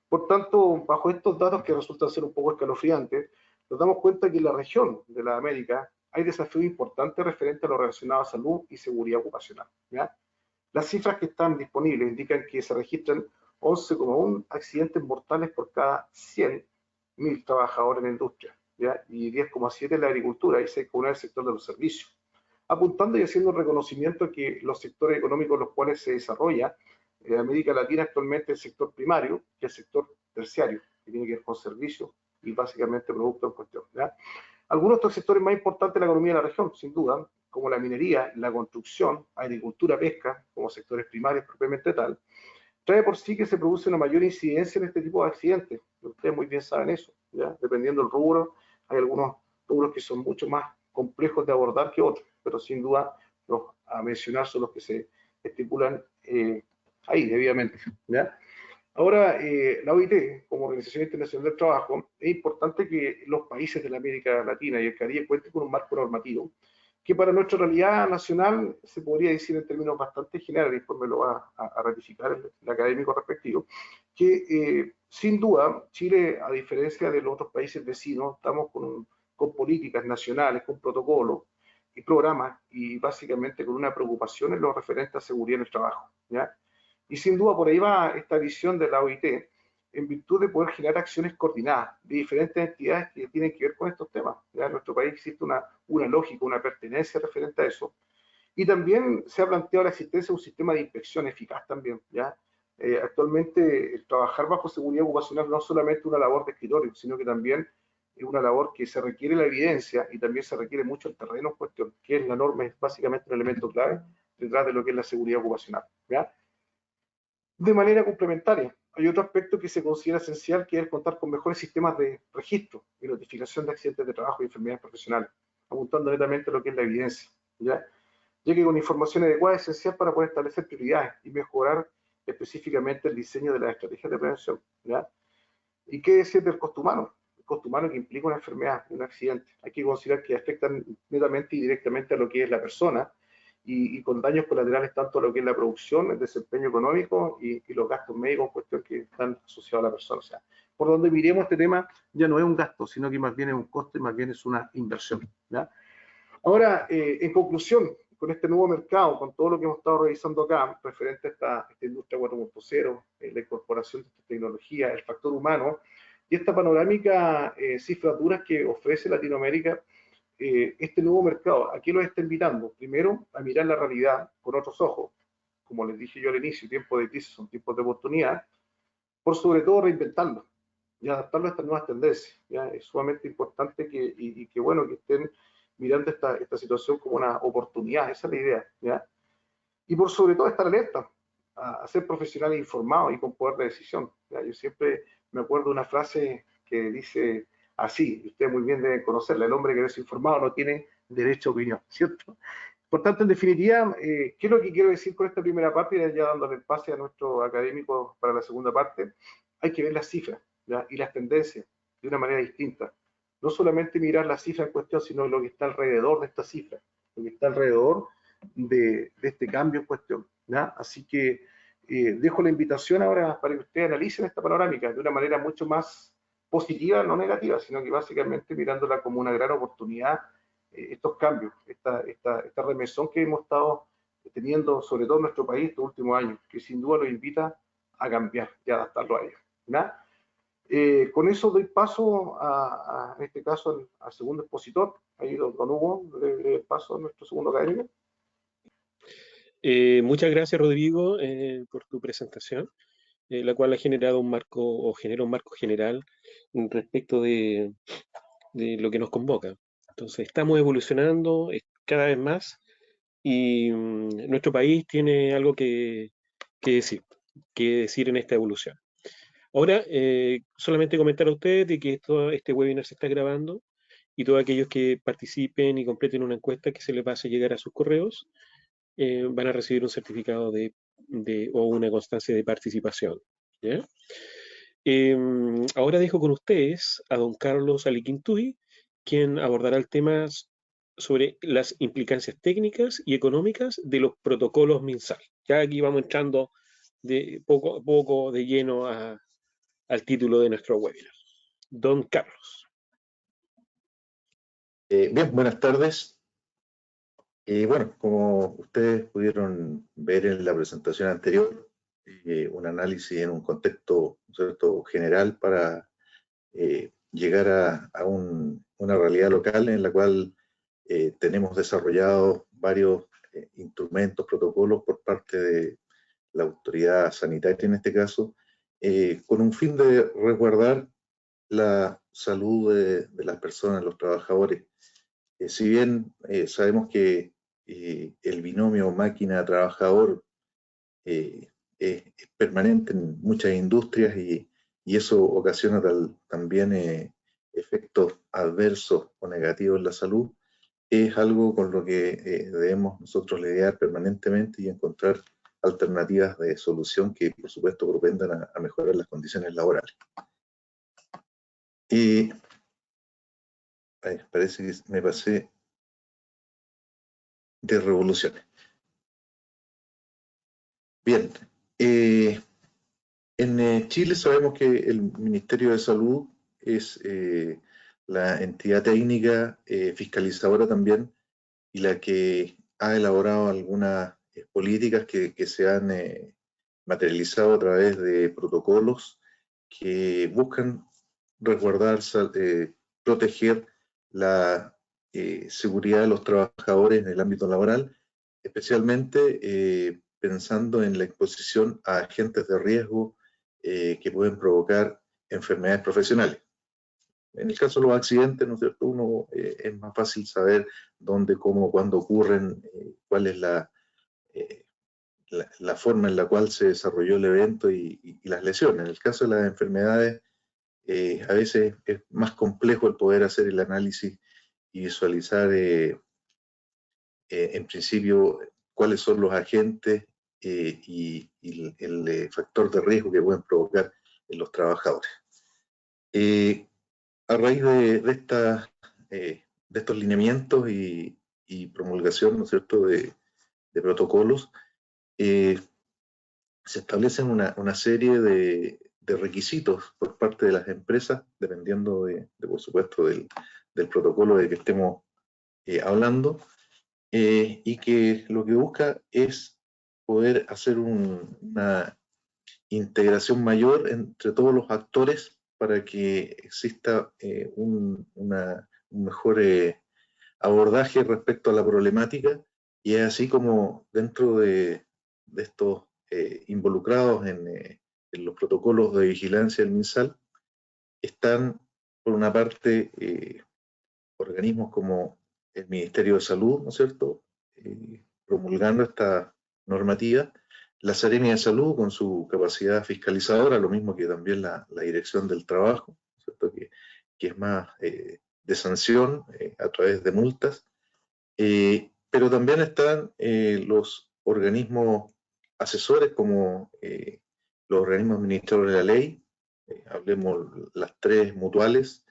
Speaker 3: Por tanto, bajo estos datos que resultan ser un poco escalofriantes, nos damos cuenta que en la región de la América hay desafíos importantes referentes a lo relacionado a salud y seguridad ocupacional, ¿ya? Las cifras que están disponibles indican que se registran 11,1 accidentes mortales por cada 100.000 trabajadores en la industria, ¿ya? Y 10,7 en la agricultura y 6,1 en el sector de los servicios, apuntando y haciendo reconocimiento que los sectores económicos en los cuales se desarrolla América Latina actualmente el sector primario y el sector terciario, que tiene que ver con servicios y básicamente productos en cuestión, ¿ya? Algunos de estos sectores más importantes de la economía de la región, sin duda, como la minería, la construcción, agricultura, pesca, como sectores primarios propiamente tal, trae por sí que se produce una mayor incidencia en este tipo de accidentes. Ustedes muy bien saben eso, ¿ya? Dependiendo del rubro, hay algunos rubros que son mucho más complejos de abordar que otros, pero sin duda los a mencionar son los que se estipulan ahí debidamente, ¿ya? Ahora, la OIT, como Organización Internacional del Trabajo, es importante que los países de la América Latina y el Caribe cuenten con un marco normativo que para nuestra realidad nacional se podría decir en términos bastante generales, y después me lo va a ratificar el académico respectivo, que sin duda Chile, a diferencia de los otros países vecinos, estamos con políticas nacionales, con protocolos y programas, y básicamente con una preocupación en lo referente a seguridad en el trabajo, ¿ya? Y sin duda por ahí va esta visión de la OIT, en virtud de poder generar acciones coordinadas de diferentes entidades que tienen que ver con estos temas. ¿Ya? En nuestro país existe una lógica, una pertenencia referente a eso. Y también se ha planteado la existencia de un sistema de inspección eficaz también, ¿ya? Actualmente, el trabajar bajo seguridad ocupacional no es solamente una labor de escritorio, sino que también es una labor que se requiere la evidencia y también se requiere mucho el terreno en cuestión, que es la norma, es básicamente un elemento clave detrás de lo que es la seguridad ocupacional, ¿ya? de manera complementaria. Hay otro aspecto que se considera esencial, que es contar con mejores sistemas de registro y notificación de accidentes de trabajo y enfermedades profesionales, apuntando netamente a lo que es la evidencia, ¿ya? Ya que con información adecuada es esencial para poder establecer prioridades y mejorar específicamente el diseño de las estrategias de prevención, ¿ya? ¿Y qué decir del costo humano? El costo humano que implica una enfermedad, un accidente. Hay que considerar que afectan netamente y directamente a lo que es la persona y con daños colaterales tanto a lo que es la producción, el desempeño económico y los gastos médicos en cuestión que están asociados a la persona. O sea, por donde miremos este tema ya no es un gasto, sino que más bien es un costo y más bien es una inversión, ¿ya? Ahora, en conclusión, con este nuevo mercado, con todo lo que hemos estado revisando acá, referente a esta industria 4.0, la incorporación de esta tecnología, el factor humano, y esta panorámica cifras duras que ofrece Latinoamérica, este nuevo mercado, ¿a qué los está invitando? Primero, a mirar la realidad con otros ojos. Como les dije yo al inicio, tiempos de crisis son tiempos de oportunidad, por sobre todo reinventarlo y adaptarlo a estas nuevas tendencias. ¿Ya? Es sumamente importante que bueno, que estén mirando esta situación como una oportunidad, esa es la idea, ¿ya? Y por sobre todo estar alerta, a ser profesionales informados y con poder de decisión, ¿ya? Yo siempre me acuerdo de una frase que dice así, y ustedes muy bien deben conocerla: el hombre que no es informado no tiene derecho a opinión, ¿cierto? Por tanto, en definitiva, ¿qué es lo que quiero decir con esta primera parte? Ya dándole el pase a nuestro académico para la segunda parte. Hay que ver las cifras, ¿ya? Y las tendencias de una manera distinta. No solamente mirar la cifra en cuestión, sino lo que está alrededor de esta cifra, lo que está alrededor de este cambio en cuestión, ¿ya? Así que dejo la invitación ahora para que ustedes analicen esta panorámica de una manera mucho más positiva, no negativa, sino que básicamente mirándola como una gran oportunidad, estos cambios, esta remesón que hemos estado teniendo, sobre todo en nuestro país estos últimos años, que sin duda nos invita a cambiar y adaptarlo a ellos, ¿ya? Con eso doy paso en este caso al segundo expositor. Ahí don Hugo, le paso a nuestro segundo académico.
Speaker 2: Muchas gracias, Rodrigo, por tu presentación, la cual ha generado un marco o genera un marco general respecto de lo que nos convoca. Entonces, estamos evolucionando cada vez más y nuestro país tiene algo que decir en esta evolución. Ahora, solamente comentar a ustedes de que este webinar se está grabando y todos aquellos que participen y completen una encuesta que se les va a hacer llegar a sus correos van a recibir un certificado o una constancia de participación, ¿ya? Ahora dejo con ustedes a don Carlos Aliquintuy, quien abordará el tema sobre las implicancias técnicas y económicas de los protocolos MinSal. Ya aquí vamos entrando de poco a poco de lleno al título de nuestro webinar. Don Carlos.
Speaker 6: Bien, buenas tardes. Bueno, como ustedes pudieron ver en la presentación anterior, un análisis en un contexto, ¿cierto?, general para llegar a una realidad local en la cual tenemos desarrollados varios instrumentos, protocolos por parte de la autoridad sanitaria en este caso, con un fin de resguardar la salud de las personas, los trabajadores. Si bien sabemos que el binomio máquina-trabajador es permanente en muchas industrias y eso ocasiona también efectos adversos o negativos en la salud, es algo con lo que debemos nosotros lidiar permanentemente y encontrar alternativas de solución que, por supuesto, propendan a mejorar las condiciones laborales. Parece que me pasé de revoluciones. Bien, en Chile sabemos que el Ministerio de Salud es la entidad técnica fiscalizadora también y la que ha elaborado algunas políticas que se han materializado a través de protocolos que buscan resguardar, proteger la seguridad de los trabajadores en el ámbito laboral, especialmente pensando en la exposición a agentes de riesgo que pueden provocar enfermedades profesionales. En el caso de los accidentes, ¿no es cierto?, uno es más fácil saber dónde, cómo, cuándo ocurren, cuál es la forma en la cual se desarrolló el evento y las lesiones. En el caso de las enfermedades, a veces es más complejo el poder hacer el análisis y visualizar en principio cuáles son los agentes y el factor de riesgo que pueden provocar en los trabajadores. A raíz de estos lineamientos y promulgación, ¿no es cierto?, de protocolos, se establecen una serie de requisitos por parte de las empresas, dependiendo por supuesto, del protocolo de que estemos hablando, y que lo que busca es poder hacer una integración mayor entre todos los actores para que exista un mejor abordaje respecto a la problemática, y es así como dentro de estos involucrados en los protocolos de vigilancia del MinSal están, por una parte, organismos como el Ministerio de Salud, ¿no es cierto?, promulgando esta normativa, la Seremia de Salud con su capacidad fiscalizadora, lo mismo que también la Dirección del Trabajo, ¿no es cierto?, que es más de sanción a través de multas, pero también están los organismos asesores como los organismos administradores de la ley, hablemos las tres mutuales,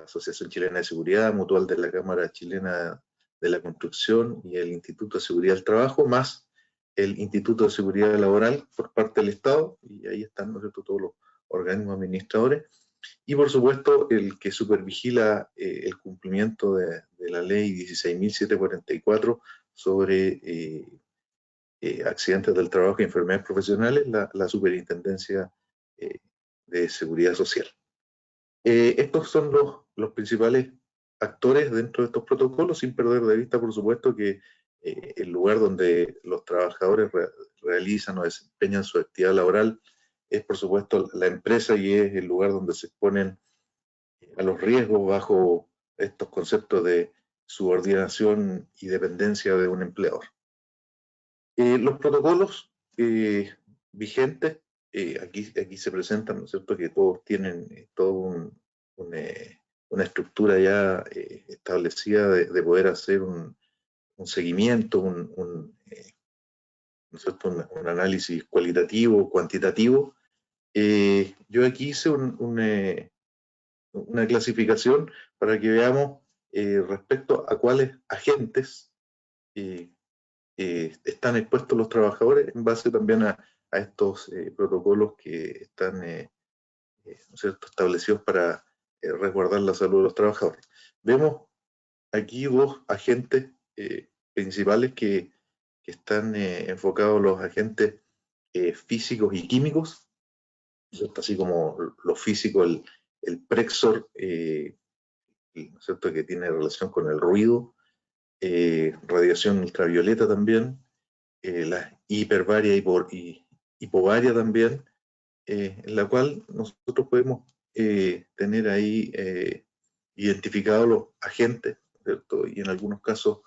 Speaker 6: Asociación Chilena de Seguridad, Mutual de la Cámara Chilena de la Construcción y el Instituto de Seguridad del Trabajo, más el Instituto de Seguridad Laboral por parte del Estado, y ahí están, ¿no es cierto?, todos los organismos administradores, y por supuesto el que supervigila el cumplimiento de la ley 16.744 sobre accidentes del trabajo y enfermedades profesionales, la Superintendencia de Seguridad Social. Estos son los principales actores dentro de estos protocolos, sin perder de vista, por supuesto, que el lugar donde los trabajadores realizan o desempeñan su actividad laboral es, por supuesto, la empresa, y es el lugar donde se exponen a los riesgos bajo estos conceptos de subordinación y dependencia de un empleador. Los protocolos vigentes, aquí se presentan, ¿no es cierto?, que todos tienen una estructura ya establecida de poder hacer un seguimiento, ¿no es cierto?, un análisis cualitativo, cuantitativo. Yo aquí hice una clasificación para que veamos respecto a cuáles agentes están expuestos los trabajadores en base también a estos protocolos que están ¿no es cierto?, establecidos para resguardar la salud de los trabajadores. Vemos aquí dos agentes principales que están enfocados, los agentes físicos y químicos, ¿cierto?, así como lo físico, el Prexor, ¿no es cierto?, que tiene relación con el ruido, radiación ultravioleta también, la hiperbaria y hipobaria también, en la cual nosotros podemos tener ahí identificados los agentes, ¿cierto?, y en algunos casos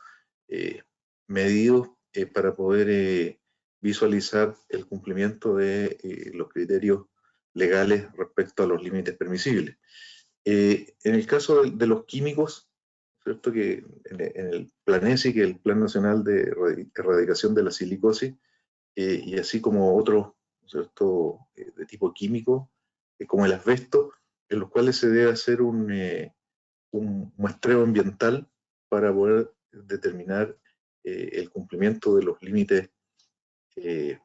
Speaker 6: medidos para poder visualizar el cumplimiento de los criterios legales respecto a los límites permisibles. En el caso de los químicos, ¿cierto?, que en el Plan ESI, que es el Plan Nacional de Erradicación de la Silicosis, y así como otros, ¿cierto?, de tipo químico, como el asbesto, en los cuales se debe hacer un muestreo ambiental para poder determinar el cumplimiento de los límites que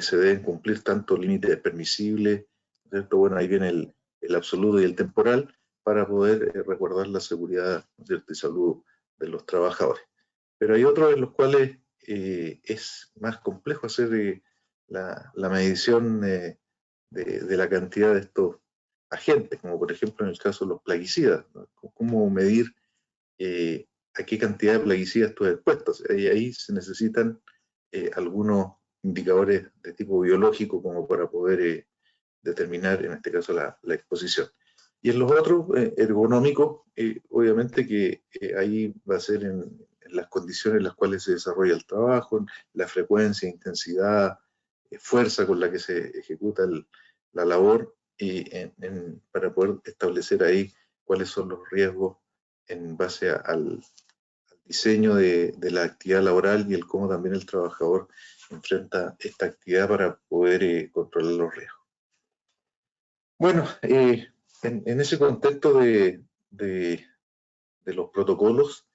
Speaker 6: se deben cumplir, tanto límites permisibles, ¿cierto?, bueno, ahí viene el absoluto y el temporal, para poder resguardar la seguridad, ¿cierto?, y salud de los trabajadores. Pero hay otros en los cuales es más complejo hacer la medición de la cantidad de estos agentes, como por ejemplo en el caso de los plaguicidas, ¿no? ¿Cómo medir a qué cantidad de plaguicidas tú expuestos? Ahí se necesitan algunos indicadores de tipo biológico como para poder determinar, en este caso, la exposición. Y en los otros, ergonómicos, obviamente que ahí va a ser en las condiciones en las cuales se desarrolla el trabajo, la frecuencia, intensidad, fuerza con la que se ejecuta la labor, y para poder establecer ahí cuáles son los riesgos en base al diseño de la actividad laboral y el cómo también el trabajador enfrenta esta actividad para poder controlar los riesgos. Bueno, en ese contexto de los protocolos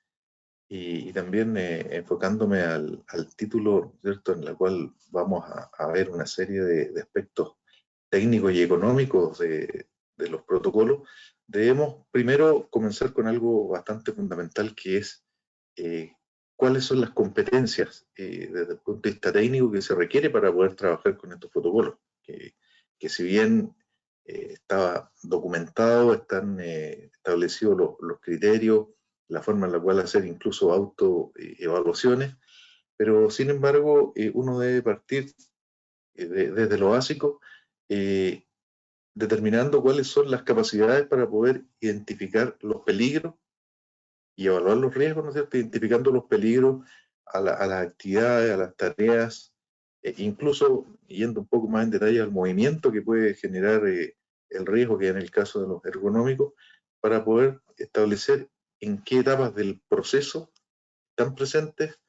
Speaker 6: y también enfocándome al título, ¿cierto?, en la cual vamos a ver una serie de aspectos técnicos y económicos de los protocolos, debemos primero comenzar con algo bastante fundamental, que es cuáles son las competencias desde el punto de vista técnico que se requiere para poder trabajar con estos protocolos, que si bien estaba documentado, están establecidos los criterios, la forma en la cual hacer incluso autoevaluaciones, pero sin embargo uno debe partir desde lo básico, determinando cuáles son las capacidades para poder identificar los peligros y evaluar los riesgos, ¿no es cierto?, identificando los peligros a las actividades, a las tareas, incluso yendo un poco más en detalle al movimiento que puede generar el riesgo, que en el caso de los ergonómicos, para poder establecer en qué etapas del proceso están presentes,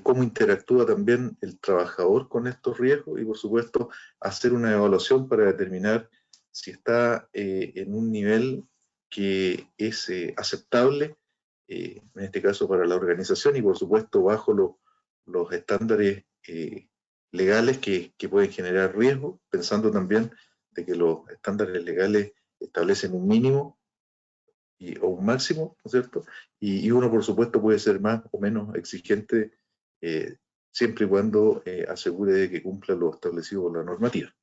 Speaker 6: cómo interactúa también el trabajador con estos riesgos y, por supuesto, hacer una evaluación para determinar si está en un nivel que es aceptable, en este caso para la organización, y por supuesto bajo los estándares legales que pueden generar riesgo, pensando también de que los estándares legales establecen un mínimo o un máximo, ¿no es cierto? Y uno, por supuesto, puede ser más o menos exigente siempre y cuando asegure de que cumpla lo establecido por la normativa.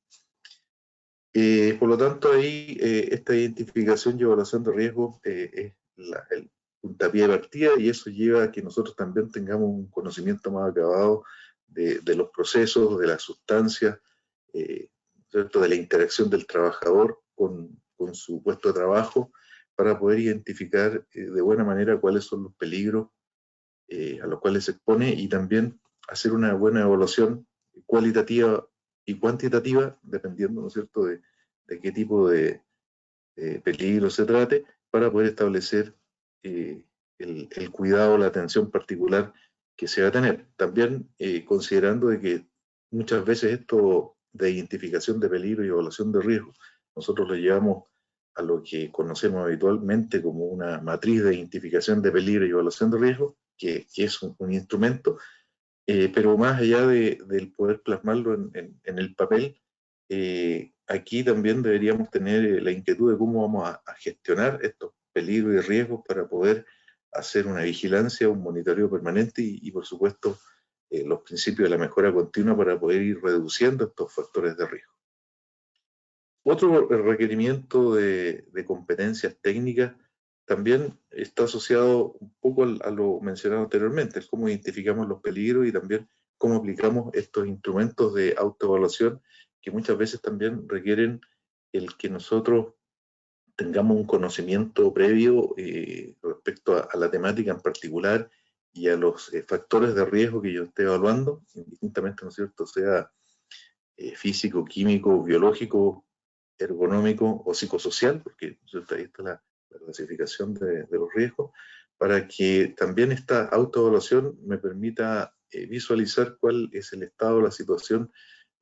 Speaker 6: Por lo tanto, ahí esta identificación y evaluación de riesgos es el puntapié de partida, y eso lleva a que nosotros también tengamos un conocimiento más acabado de los procesos, de las sustancias, ¿cierto?, de la interacción del trabajador con su puesto de trabajo, para poder identificar de buena manera cuáles son los peligros a los cuales se expone, y también hacer una buena evaluación cualitativa y cuantitativa, dependiendo, ¿no es cierto?, de qué tipo de peligro se trate, para poder establecer el cuidado, la atención particular que se va a tener. También considerando de que muchas veces esto de identificación de peligro y evaluación de riesgo, nosotros lo llevamos a lo que conocemos habitualmente como una matriz de identificación de peligro y evaluación de riesgo, que es un instrumento, pero más allá del poder plasmarlo en el papel, aquí también deberíamos tener la inquietud de cómo vamos a gestionar estos peligros y riesgos para poder hacer una vigilancia, un monitoreo permanente y por supuesto, los principios de la mejora continua para poder ir reduciendo estos factores de riesgo. Otro requerimiento de competencias técnicas también está asociado un poco a lo mencionado anteriormente, es cómo identificamos los peligros y también cómo aplicamos estos instrumentos de autoevaluación, que muchas veces también requieren el que nosotros tengamos un conocimiento previo respecto a la temática en particular y a los factores de riesgo que yo esté evaluando, indistintamente, ¿no es cierto?, sea físico, químico, biológico, ergonómico o psicosocial, porque ahí está la clasificación de los riesgos, para que también esta autoevaluación me permita visualizar cuál es el estado, la situación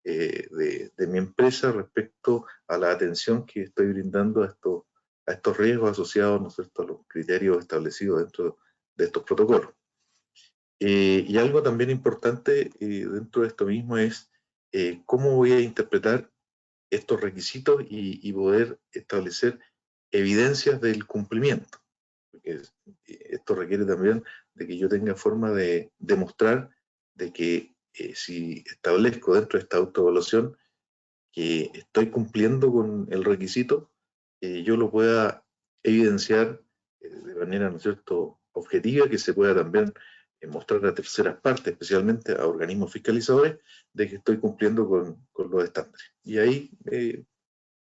Speaker 6: de mi empresa respecto a la atención que estoy brindando a estos riesgos asociados, ¿no es cierto?, a los criterios establecidos dentro de estos protocolos. Y algo también importante dentro de esto mismo es cómo voy a interpretar estos requisitos y poder establecer evidencias del cumplimiento. Porque esto requiere también de que yo tenga forma de demostrar de que si establezco dentro de esta autoevaluación que estoy cumpliendo con el requisito, yo lo pueda evidenciar de manera, ¿no es cierto?, objetiva, que se pueda también mostrar a terceras partes, especialmente a organismos fiscalizadores, de que estoy cumpliendo con los estándares. Y ahí,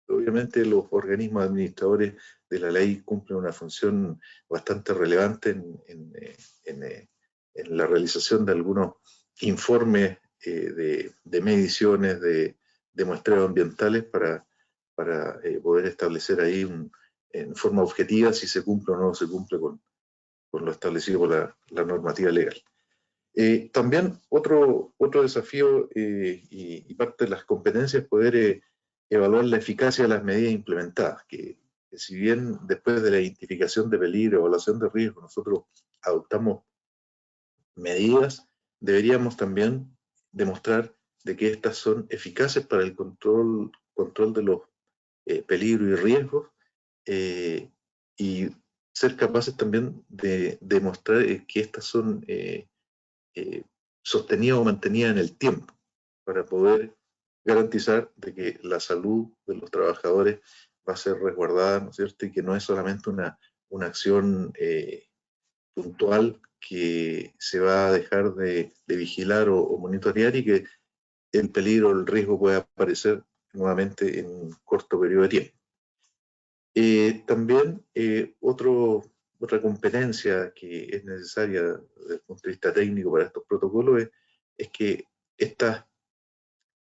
Speaker 6: obviamente, los organismos administradores de la ley cumplen una función bastante relevante en la realización de algunos informes de mediciones, de muestreos ambientales para poder establecer ahí en forma objetiva si se cumple o no se cumple con lo establecido por la normativa legal. También otro desafío y parte de las competencias es poder evaluar la eficacia de las medidas implementadas, que si bien después de la identificación de peligro, evaluación de riesgo, nosotros adoptamos medidas, deberíamos también demostrar de que estas son eficaces para el control de los peligros y riesgos, y ser capaces también de demostrar que estas son sostenidas o mantenidas en el tiempo, para poder garantizar de que la salud de los trabajadores va a ser resguardada, ¿no es cierto? Y que no es solamente una acción puntual que se va a dejar de vigilar o monitorear, y que el peligro o el riesgo pueda aparecer nuevamente en un corto periodo de tiempo. También otra competencia que es necesaria desde el punto de vista técnico para estos protocolos es que estas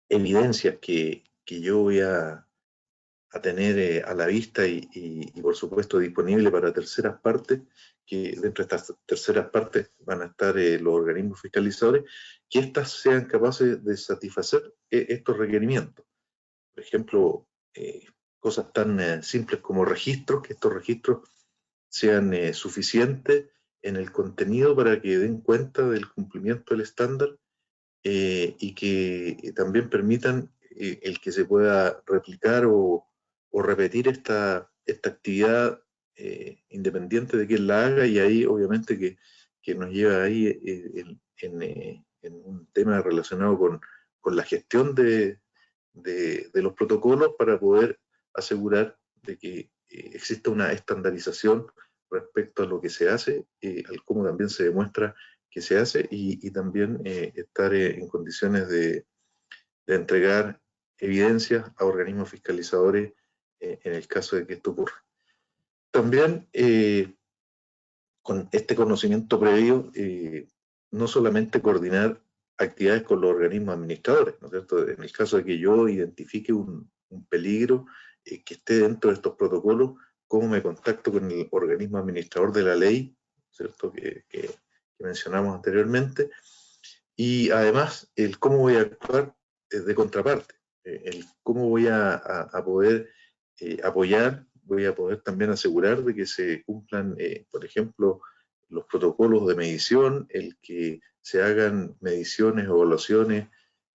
Speaker 6: evidencias que yo voy a tener a la vista y por supuesto disponible para terceras partes, que dentro de estas terceras partes van a estar los organismos fiscalizadores, que éstas sean capaces de satisfacer estos requerimientos. Por ejemplo, cosas tan simples como registros, que estos registros sean suficientes en el contenido para que den cuenta del cumplimiento del estándar, y que también permitan el que se pueda replicar o repetir esta actividad independiente de quién la haga, y ahí obviamente que nos lleva ahí en un tema relacionado con la gestión de los protocolos, para poder asegurar de que exista una estandarización respecto a lo que se hace, al cómo también se demuestra que se hace, y también estar en condiciones de entregar evidencias a organismos fiscalizadores en el caso de que esto ocurra. También con este conocimiento previo, no solamente coordinar actividades con los organismos administradores, ¿no es cierto? En el caso de que yo identifique un peligro que esté dentro de estos protocolos, cómo me contacto con el organismo administrador de la ley, ¿cierto? Que mencionamos anteriormente, y además el cómo voy a actuar de contraparte, el cómo voy a poder apoyar, voy a poder también asegurar de que se cumplan, por ejemplo, los protocolos de medición, el que se hagan mediciones o evaluaciones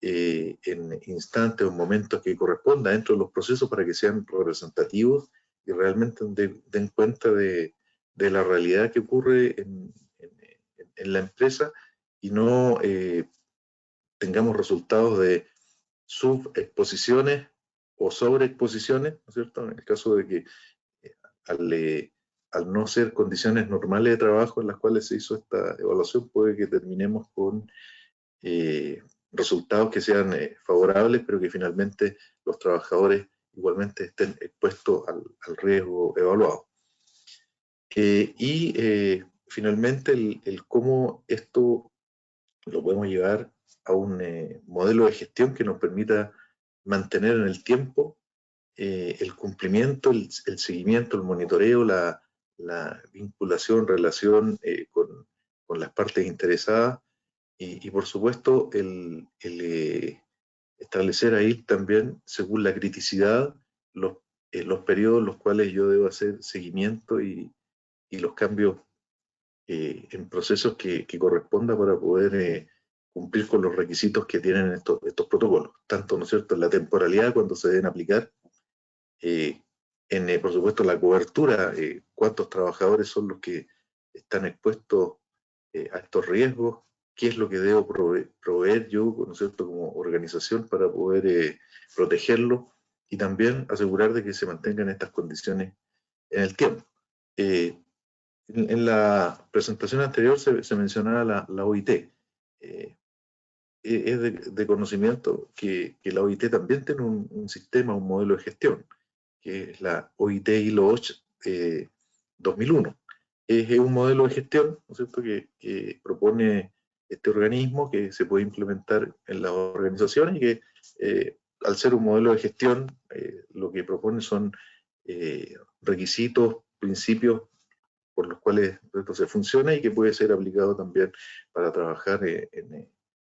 Speaker 6: en instantes o momentos que corresponda dentro de los procesos, para que sean representativos y realmente den cuenta de la realidad que ocurre en la empresa, y no tengamos resultados de subexposiciones o sobreexposiciones, ¿no es cierto? En el caso de que al no ser condiciones normales de trabajo en las cuales se hizo esta evaluación, puede que terminemos con resultados que sean favorables, pero que finalmente los trabajadores igualmente estén expuestos al riesgo evaluado. Finalmente, el cómo esto lo podemos llevar a un modelo de gestión que nos permita mantener en el tiempo el cumplimiento, el seguimiento, el monitoreo, la vinculación, relación con las partes interesadas, y por supuesto el establecer ahí también, según la criticidad, los periodos en los cuales yo debo hacer seguimiento y los cambios en procesos que corresponda para poder cumplir con los requisitos que tienen estos protocolos, tanto, ¿no es cierto?, en la temporalidad, cuando se deben aplicar, por supuesto, la cobertura, cuántos trabajadores son los que están expuestos a estos riesgos, qué es lo que debo proveer yo, ¿no es cierto?, como organización, para poder protegerlo, y también asegurar de que se mantengan estas condiciones en el tiempo. En la presentación anterior se mencionaba la OIT. Es de conocimiento que la OIT también tiene un sistema, un modelo de gestión, que es la OIT ILO 2001, es un modelo de gestión, ¿no es cierto?, que propone este organismo, que se puede implementar en las organizaciones y que al ser un modelo de gestión, lo que propone son requisitos, principios por los cuales esto se funciona y que puede ser aplicado también para trabajar en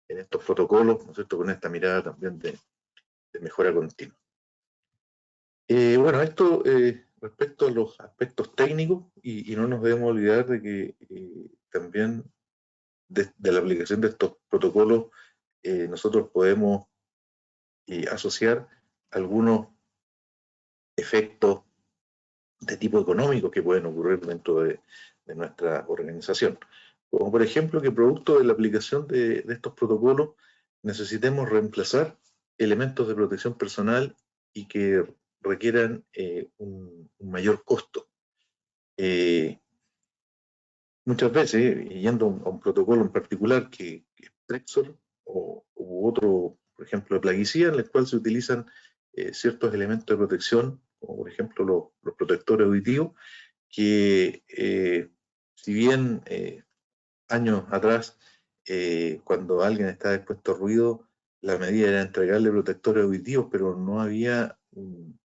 Speaker 6: estos protocolos, ¿no es cierto?, con esta mirada también de mejora continua. Bueno, esto respecto a los aspectos técnicos, y no nos debemos olvidar de que también de la aplicación de estos protocolos nosotros podemos asociar algunos efectos de tipo económico que pueden ocurrir dentro de nuestra organización. Como por ejemplo que producto de la aplicación de estos protocolos necesitemos reemplazar elementos de protección personal y que requieran un mayor costo. Muchas veces, yendo a un protocolo en particular que es Trexor u otro, por ejemplo, de plaguicida, en el cual se utilizan ciertos elementos de protección, como por ejemplo los protectores auditivos, que si bien años atrás, cuando alguien estaba expuesto a ruido, la medida era entregarle protectores auditivos, pero no había, no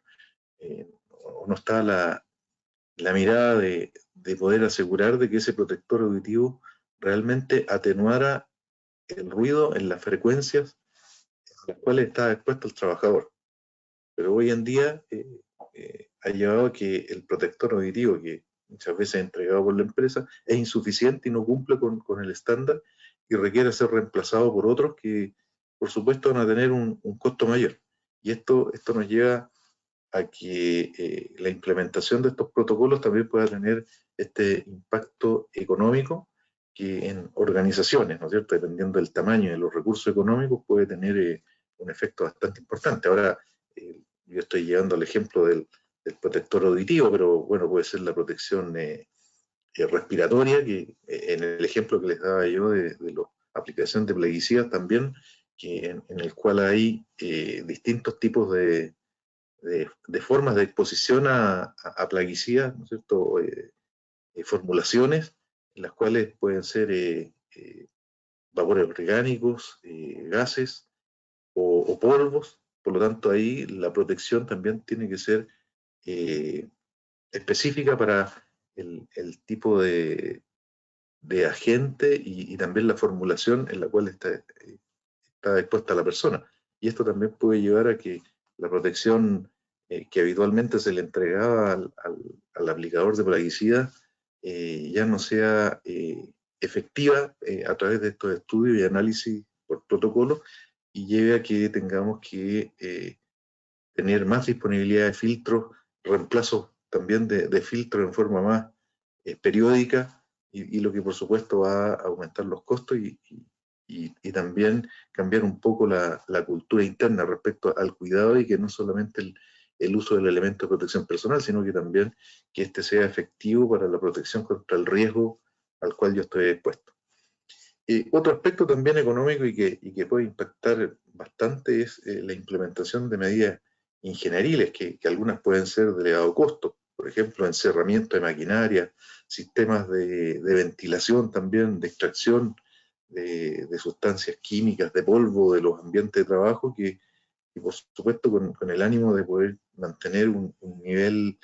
Speaker 6: estaba la mirada de poder asegurar de que ese protector auditivo realmente atenuara el ruido en las frecuencias a las cuales estaba expuesto el trabajador. Pero hoy en día ha llevado a que el protector auditivo, que muchas veces es entregado por la empresa, es insuficiente y no cumple con el estándar y requiere ser reemplazado por otros que, por supuesto, van a tener un costo mayor. Y esto nos lleva a que la implementación de estos protocolos también pueda tener este impacto económico que en organizaciones, ¿no es cierto?, dependiendo del tamaño y de los recursos económicos, puede tener un efecto bastante importante. Ahora, yo estoy llevando el ejemplo del protector auditivo, pero bueno, puede ser la protección respiratoria, que en el ejemplo que les daba yo de la aplicación de plaguicidas también, que en el cual hay distintos tipos de formas de exposición a plaguicidas, ¿no es cierto?, formulaciones, en las cuales pueden ser vapores orgánicos, gases o polvos. Por lo tanto, ahí la protección también tiene que ser específica para el tipo de agente y también la formulación en la cual está expuesta la persona. Y esto también puede llevar a que la protección que habitualmente se le entregaba al aplicador de plaguicida ya no sea efectiva a través de estos estudios y análisis por protocolo, y lleve a que tengamos que tener más disponibilidad de filtros, reemplazos también de filtros en forma más periódica, y lo que por supuesto va a aumentar los costos y también cambiar un poco la cultura interna respecto al cuidado, y que no solamente el uso del elemento de protección personal, sino que también que este sea efectivo para la protección contra el riesgo al cual yo estoy expuesto. Otro aspecto también económico y que puede impactar bastante es la implementación de medidas ingenieriles, que algunas pueden ser de elevado costo. Por ejemplo, encerramiento de maquinaria, sistemas de ventilación también, de extracción de sustancias químicas, de polvo de los ambientes de trabajo, y por supuesto con el ánimo de poder mantener un nivel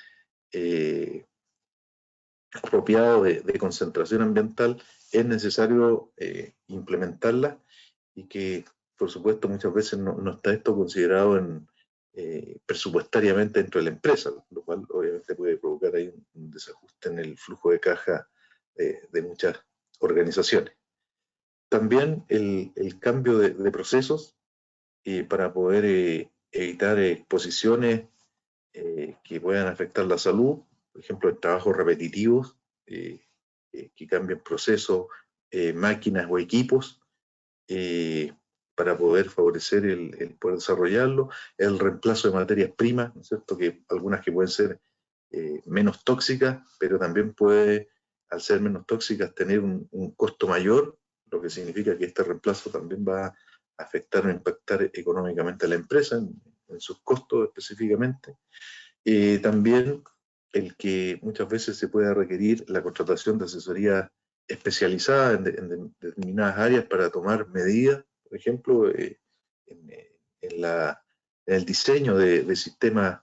Speaker 6: apropiado de concentración ambiental, es necesario implementarla, y que por supuesto muchas veces no está esto considerado presupuestariamente dentro de la empresa, lo cual obviamente puede provocar ahí un desajuste en el flujo de caja de muchas organizaciones. También el cambio de procesos para poder evitar exposiciones que puedan afectar la salud, por ejemplo, en trabajos repetitivos, que cambien procesos, máquinas o equipos, para poder favorecer el poder desarrollarlo, el reemplazo de materias primas, ¿no es cierto?, que algunas que pueden ser menos tóxicas, pero también puede, al ser menos tóxicas, tener un costo mayor, lo que significa que este reemplazo también va a afectar o impactar económicamente a la empresa en sus costos específicamente. También el que muchas veces se pueda requerir la contratación de asesoría especializada en determinadas áreas para tomar medidas, por ejemplo, en el diseño de sistemas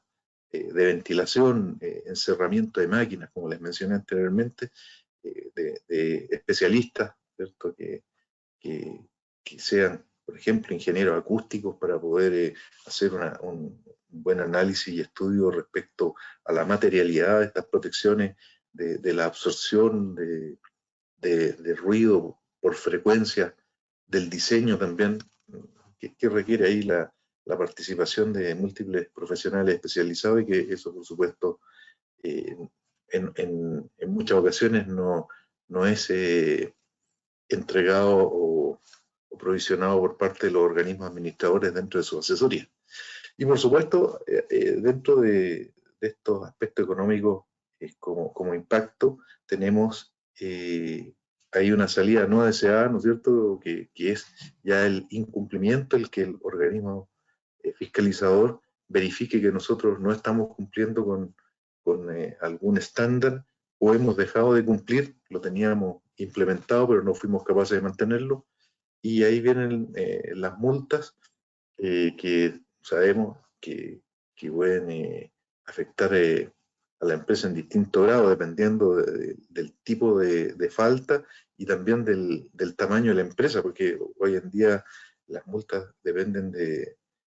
Speaker 6: de ventilación, encerramiento de máquinas, como les mencioné anteriormente, de especialistas, ¿cierto? Que sean, por ejemplo, ingenieros acústicos para poder hacer un buen análisis y estudio respecto a la materialidad de estas protecciones, de la absorción de ruido por frecuencia, del diseño también, que requiere ahí la participación de múltiples profesionales especializados, y que eso, por supuesto, en muchas ocasiones no es entregado o provisionado por parte de los organismos administradores dentro de su asesoría. Y por supuesto, dentro de estos aspectos económicos como impacto, tenemos hay una salida no deseada, ¿no es cierto?, que es ya el incumplimiento, el que el organismo fiscalizador verifique que nosotros no estamos cumpliendo con algún estándar, o hemos dejado de cumplir, lo teníamos implementado pero no fuimos capaces de mantenerlo, y ahí vienen las multas que sabemos que pueden afectar a la empresa en distinto grado, dependiendo del tipo de falta, y también del tamaño de la empresa, porque hoy en día las multas dependen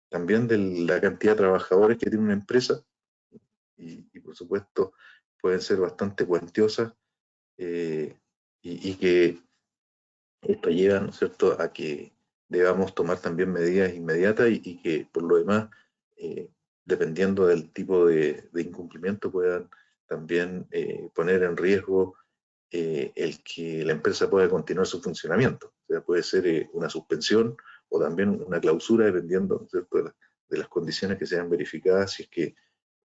Speaker 6: también de la cantidad de trabajadores que tiene una empresa, y por supuesto pueden ser bastante cuantiosas, y que esto lleva, ¿no es cierto?, a que debamos tomar también medidas inmediatas, y que por lo demás, dependiendo del tipo de incumplimiento, puedan también poner en riesgo el que la empresa pueda continuar su funcionamiento. O sea, puede ser una suspensión o también una clausura, dependiendo, ¿no es cierto?, de las condiciones que sean verificadas, si es que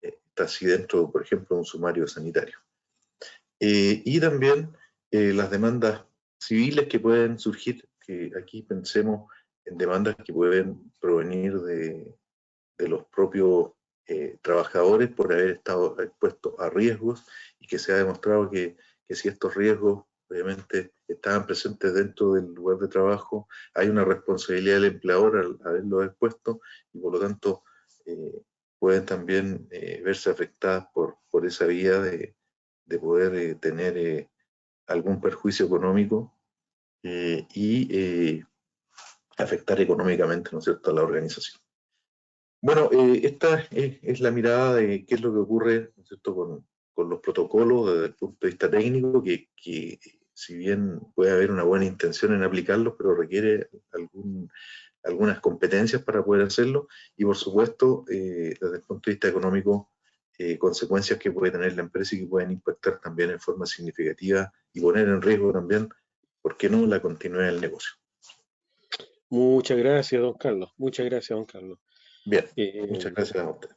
Speaker 6: está así dentro, por ejemplo, de un sumario sanitario. Y también las demandas civiles que pueden surgir, que aquí pensemos en demandas que pueden provenir de los propios trabajadores por haber estado expuestos a riesgos, y que se ha demostrado que si estos riesgos obviamente estaban presentes dentro del lugar de trabajo, hay una responsabilidad del empleador al haberlo expuesto, y por lo tanto pueden también verse afectadas por esa vía de poder tener algún perjuicio económico y afectar económicamente, ¿no es cierto?, a la organización. Bueno, esta es la mirada de qué es lo que ocurre, ¿no es cierto?, con los protocolos desde el punto de vista técnico, que si bien puede haber una buena intención en aplicarlos, pero requiere algunas competencias para poder hacerlo, y por supuesto, desde el punto de vista económico, consecuencias que puede tener la empresa y que pueden impactar también en forma significativa y poner en riesgo también, ¿por qué no?, la continuidad del negocio.
Speaker 2: Muchas gracias, don Carlos. Muchas gracias, don Carlos.
Speaker 6: Bien, muchas gracias a usted.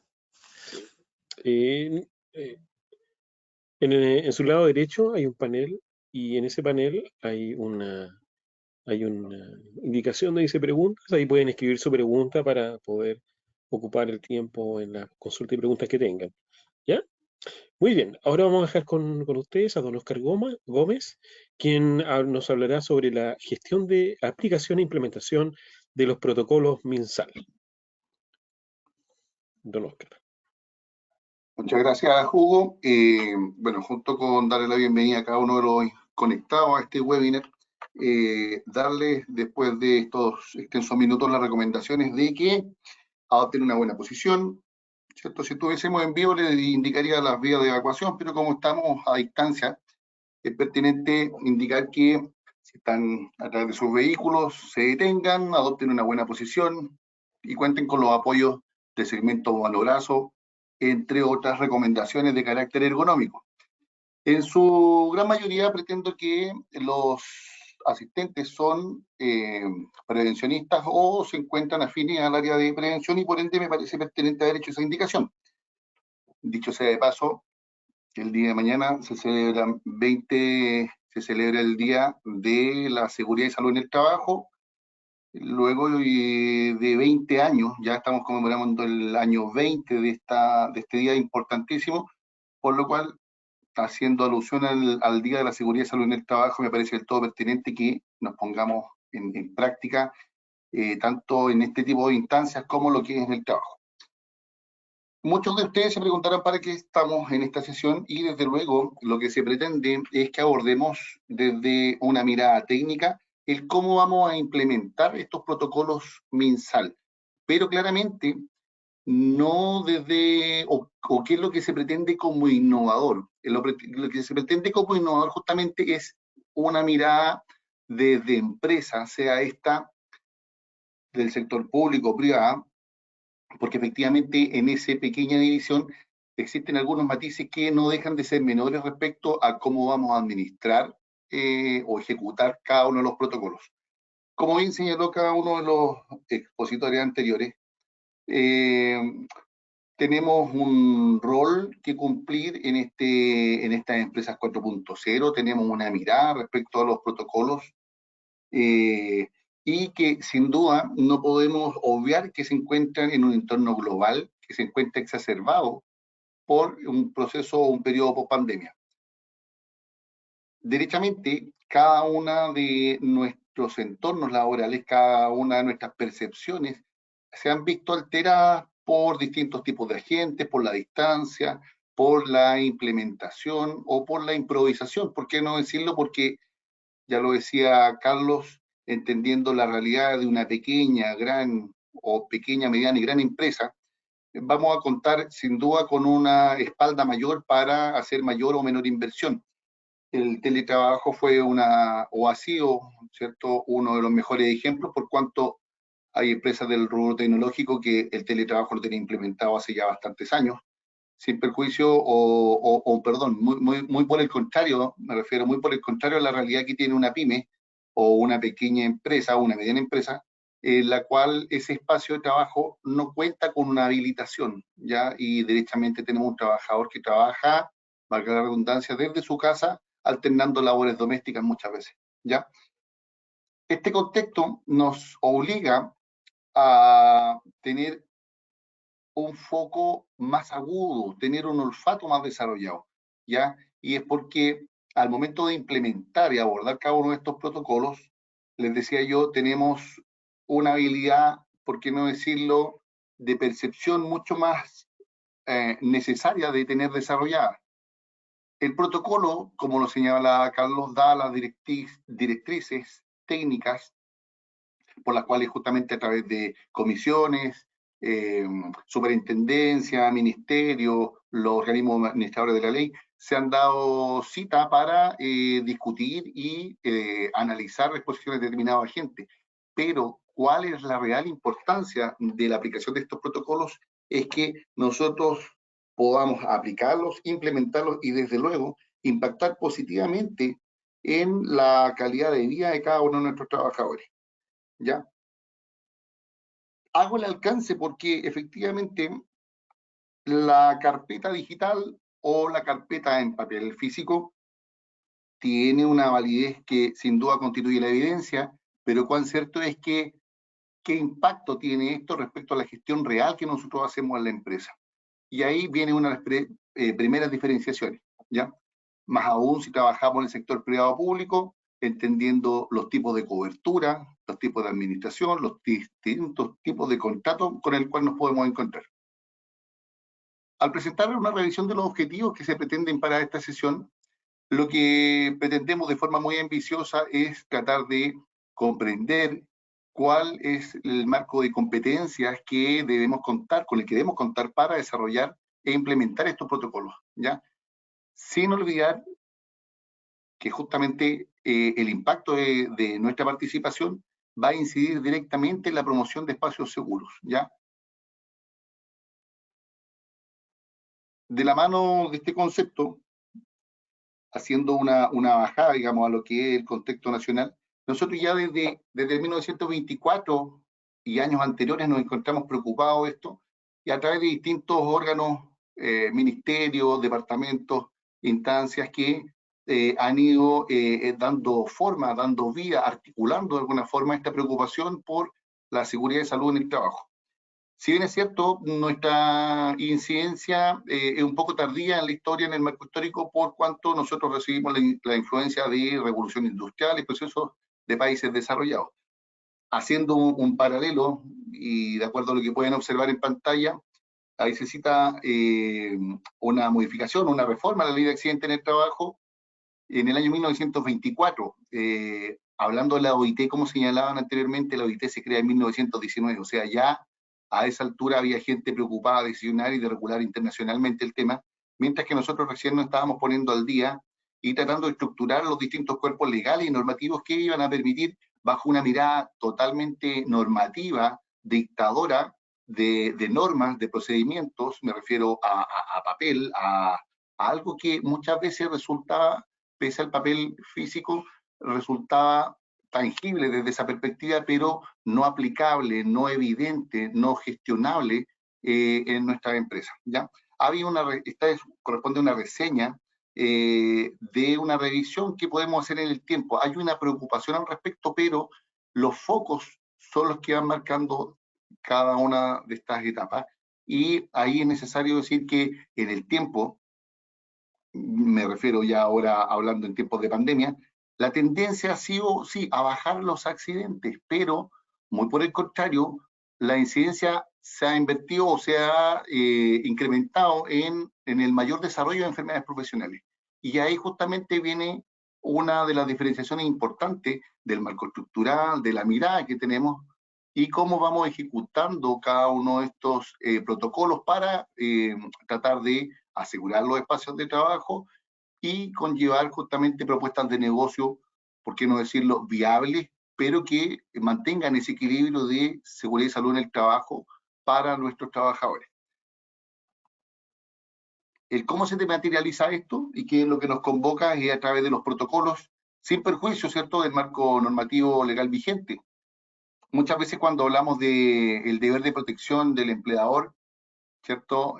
Speaker 2: En su lado derecho hay un panel, y en ese panel hay una indicación donde dice preguntas. Ahí pueden escribir su pregunta para poder ocupar el tiempo en la consulta y preguntas que tengan. ¿Ya? Muy bien, ahora vamos a dejar con ustedes a don Oscar Gómez, quien nos hablará sobre la gestión de aplicación e implementación de los protocolos MinSal. Don Oscar.
Speaker 7: Muchas gracias, Hugo. Bueno, junto con darle la bienvenida a cada uno de los conectados a este webinar, darles después de estos extensos minutos las recomendaciones de que adopten una buena posición, ¿cierto? Si estuviésemos en vivo les indicaría las vías de evacuación, pero como estamos a distancia, es pertinente indicar que si están a través de sus vehículos, se detengan, adopten una buena posición y cuenten con los apoyos de segmento mano-brazo, entre otras recomendaciones de carácter ergonómico. En su gran mayoría pretendo que los asistentes son prevencionistas o se encuentran afines al área de prevención, y por ende me parece pertinente haber hecho esa indicación. Dicho sea de paso, el día de mañana se celebra el Día de la Seguridad y Salud en el Trabajo. Luego de 20 años, ya estamos conmemorando el año 20 de este día importantísimo, por lo cual, haciendo alusión al Día de la Seguridad y Salud en el Trabajo, me parece del todo pertinente que nos pongamos en práctica, tanto en este tipo de instancias como lo que es en el trabajo. Muchos de ustedes se preguntarán para qué estamos en esta sesión y desde luego lo que se pretende es que abordemos desde una mirada técnica el cómo vamos a implementar estos protocolos MinSal, pero claramente no desde, o qué es lo que se pretende como innovador. Lo que se pretende como innovador justamente es una mirada desde empresa, sea esta del sector público o privado, porque efectivamente en esa pequeña división existen algunos matices que no dejan de ser menores respecto a cómo vamos a administrar o ejecutar cada uno de los protocolos. Como bien señaló cada uno de los expositores anteriores, tenemos un rol que cumplir en estas empresas 4.0, tenemos una mirada respecto a los protocolos y que sin duda no podemos obviar que se encuentran en un entorno global que se encuentra exacerbado por un proceso o un periodo post-pandemia. Derechamente, cada una de nuestros entornos laborales, cada una de nuestras percepciones se han visto alteradas por distintos tipos de agentes, por la distancia, por la implementación o por la improvisación. ¿Por qué no decirlo? Porque, ya lo decía Carlos, entendiendo la realidad de una pequeña, gran o pequeña, mediana y gran empresa, vamos a contar sin duda con una espalda mayor para hacer mayor o menor inversión. El teletrabajo fue o ha sido, ¿cierto?, uno de los mejores ejemplos, por cuanto hay empresas del rubro tecnológico que el teletrabajo lo tienen implementado hace ya bastantes años, sin perjuicio perdón, muy por el contrario, me refiero muy por el contrario a la realidad que tiene una pyme o una pequeña empresa o una mediana empresa, en la cual ese espacio de trabajo no cuenta con una habilitación, ¿ya? Y derechamente tenemos un trabajador que trabaja, valga la redundancia, desde su casa, alternando labores domésticas muchas veces, ¿ya? Este contexto nos obliga a tener un foco más agudo, tener un olfato más desarrollado, ¿ya? Y es porque al momento de implementar y abordar cada uno de estos protocolos, les decía yo, tenemos una habilidad, por qué no decirlo, de percepción mucho más necesaria de tener desarrollada. El protocolo, como lo señala Carlos, da las directrices técnicas por las cuales justamente a través de comisiones, superintendencia, ministerio, los organismos administradores de la ley, se han dado cita para discutir y analizar las posiciones de determinados agentes. Pero, ¿cuál es la real importancia de la aplicación de estos protocolos? Es que nosotros podamos aplicarlos, implementarlos y, desde luego, impactar positivamente en la calidad de vida de cada uno de nuestros trabajadores. ¿Ya? Hago el alcance porque efectivamente la carpeta digital o la carpeta en papel físico tiene una validez que sin duda constituye la evidencia, pero cuán cierto es que qué impacto tiene esto respecto a la gestión real que nosotros hacemos en la empresa. Y ahí viene una de las primeras diferenciaciones, ¿ya? Más aún si trabajamos en el sector privado público, entendiendo los tipos de cobertura, los tipos de administración, los distintos tipos de contrato con el cual nos podemos encontrar. Al presentar una revisión de los objetivos que se pretenden para esta sesión, lo que pretendemos de forma muy ambiciosa es tratar de comprender cuál es el marco de competencias que debemos contar, con el que debemos contar para desarrollar e implementar estos protocolos, ¿ya? Sin olvidar que justamente el impacto de nuestra participación va a incidir directamente en la promoción de espacios seguros, ¿ya? De la mano de este concepto, haciendo una bajada, digamos, a lo que es el contexto nacional, nosotros ya desde 1924 y años anteriores nos encontramos preocupados de esto, y a través de distintos órganos, ministerios, departamentos, instancias que han ido dando forma, dando vida, articulando de alguna forma esta preocupación por la seguridad y salud en el trabajo. Si bien es cierto, nuestra incidencia es un poco tardía en la historia, en el marco histórico, por cuanto nosotros recibimos la influencia de revolución industrial y procesos de países desarrollados. Haciendo un paralelo, y de acuerdo a lo que pueden observar en pantalla, ahí se cita una modificación, una reforma a la ley de accidentes en el trabajo en el año 1924. Hablando de la OIT, como señalaban anteriormente, la OIT se crea en 1919, o sea, ya a esa altura había gente preocupada de decisionar y de regular internacionalmente el tema, mientras que nosotros recién nos estábamos poniendo al día y tratando de estructurar los distintos cuerpos legales y normativos que iban a permitir, bajo una mirada totalmente normativa, dictadora, de normas, de procedimientos, me refiero a papel, a algo que muchas veces resultaba, pese al papel físico, resultaba tangible desde esa perspectiva, pero no aplicable, no evidente, no gestionable en nuestra empresa. ¿Ya? Esta corresponde a una reseña de una revisión que podemos hacer en el tiempo. Hay una preocupación al respecto, pero los focos son los que van marcando cada una de estas etapas. Y ahí es necesario decir que en el tiempo, me refiero ya ahora hablando en tiempos de pandemia, la tendencia ha sido, sí, a bajar los accidentes, pero muy por el contrario, la incidencia se ha invertido o se ha incrementado en el mayor desarrollo de enfermedades profesionales. Y ahí justamente viene una de las diferenciaciones importantes del marco estructural, de la mirada que tenemos y cómo vamos ejecutando cada uno de estos protocolos para tratar de asegurar los espacios de trabajo y conllevar justamente propuestas de negocio, por qué no decirlo, viables, pero que mantengan ese equilibrio de seguridad y salud en el trabajo para nuestros trabajadores. El cómo se materializa esto y qué es lo que nos convoca es a través de los protocolos, sin perjuicio, ¿cierto?, del marco normativo legal vigente. Muchas veces cuando hablamos del deber de protección del empleador, ¿cierto?,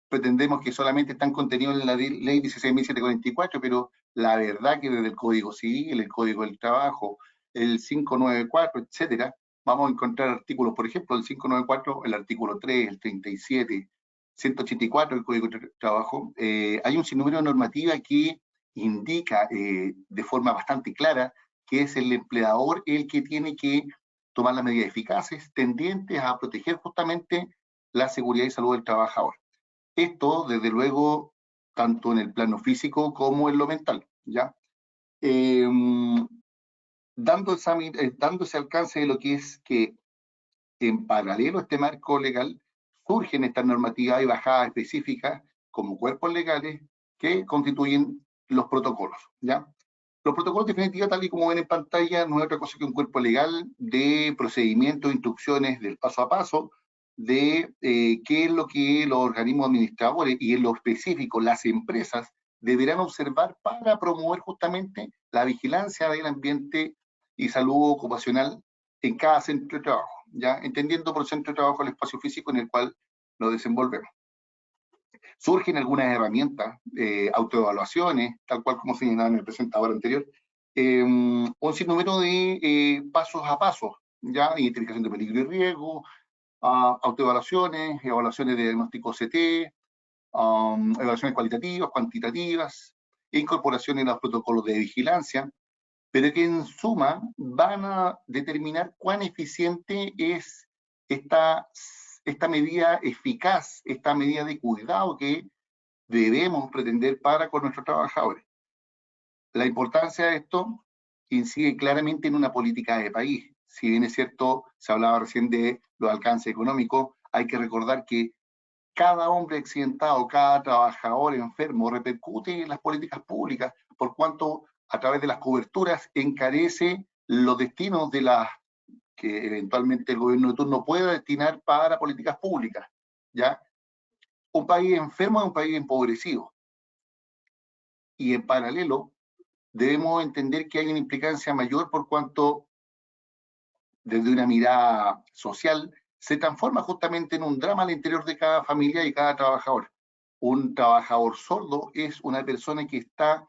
Speaker 7: pretendemos que solamente están contenidos en la ley 16.744, pero la verdad que desde el Código Civil, el Código del Trabajo, el 594, etcétera, vamos a encontrar artículos, por ejemplo, el 594, el artículo 3, el 37, 184 del Código del Trabajo. Hay un sinnúmero de normativa que indica de forma bastante clara que es el empleador el que tiene que tomar las medidas eficaces tendientes a proteger justamente la seguridad y salud del trabajador. Esto, desde luego, tanto en el plano físico como en lo mental, ¿ya? Dando ese alcance de lo que es que, en paralelo a este marco legal, surgen estas normativas y bajadas específicas como cuerpos legales que constituyen los protocolos, ¿ya? Los protocolos, definitivamente, tal y como ven en pantalla, no es otra cosa que un cuerpo legal de procedimientos, instrucciones del paso a paso, de qué es lo que los organismos administradores y en lo específico las empresas deberán observar para promover justamente la vigilancia del ambiente y salud ocupacional en cada centro de trabajo, ya entendiendo por centro de trabajo el espacio físico en el cual nos desenvolvemos. Surgen algunas herramientas, autoevaluaciones, tal cual como señalaba en el presentador anterior, un sinnúmero de pasos a pasos, ya identificación de peligro y riesgo, autoevaluaciones, evaluaciones de diagnóstico CT, evaluaciones cualitativas, cuantitativas, incorporación en los protocolos de vigilancia, pero que en suma van a determinar cuán eficiente es esta medida eficaz, esta medida de cuidado que debemos pretender para con nuestros trabajadores. La importancia de esto incide claramente en una política de país. Si bien es cierto, se hablaba recién de los alcances económicos, hay que recordar que cada hombre accidentado, cada trabajador enfermo repercute en las políticas públicas, por cuanto a través de las coberturas encarece los destinos de las que eventualmente el gobierno de turno pueda destinar para políticas públicas, ¿ya? Un país enfermo es un país empobrecido. Y en paralelo, debemos entender que hay una implicancia mayor por cuanto, desde una mirada social, se transforma justamente en un drama al interior de cada familia y cada trabajador. Un trabajador sordo es una persona que está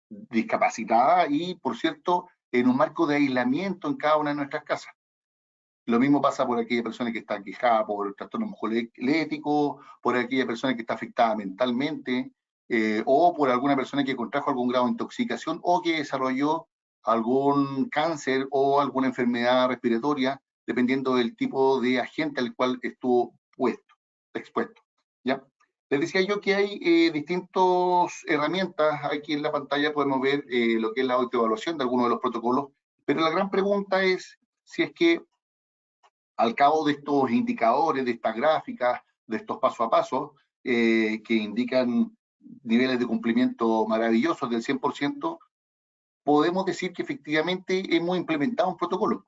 Speaker 7: discapacitada y, por cierto, en un marco de aislamiento en cada una de nuestras casas. Lo mismo pasa por aquella persona que está quejada por trastorno musculoesquelético, por aquella persona que está afectada mentalmente, o por alguna persona que contrajo algún grado de intoxicación o que desarrolló algún cáncer o alguna enfermedad respiratoria, dependiendo del tipo de agente al cual estuvo expuesto. ¿Ya? Les decía yo que hay distintas herramientas. Aquí en la pantalla podemos ver lo que es la autoevaluación de algunos de los protocolos, pero la gran pregunta es si es que al cabo de estos indicadores, de estas gráficas, de estos paso a paso, que indican niveles de cumplimiento maravillosos del 100%, podemos decir que efectivamente hemos implementado un protocolo.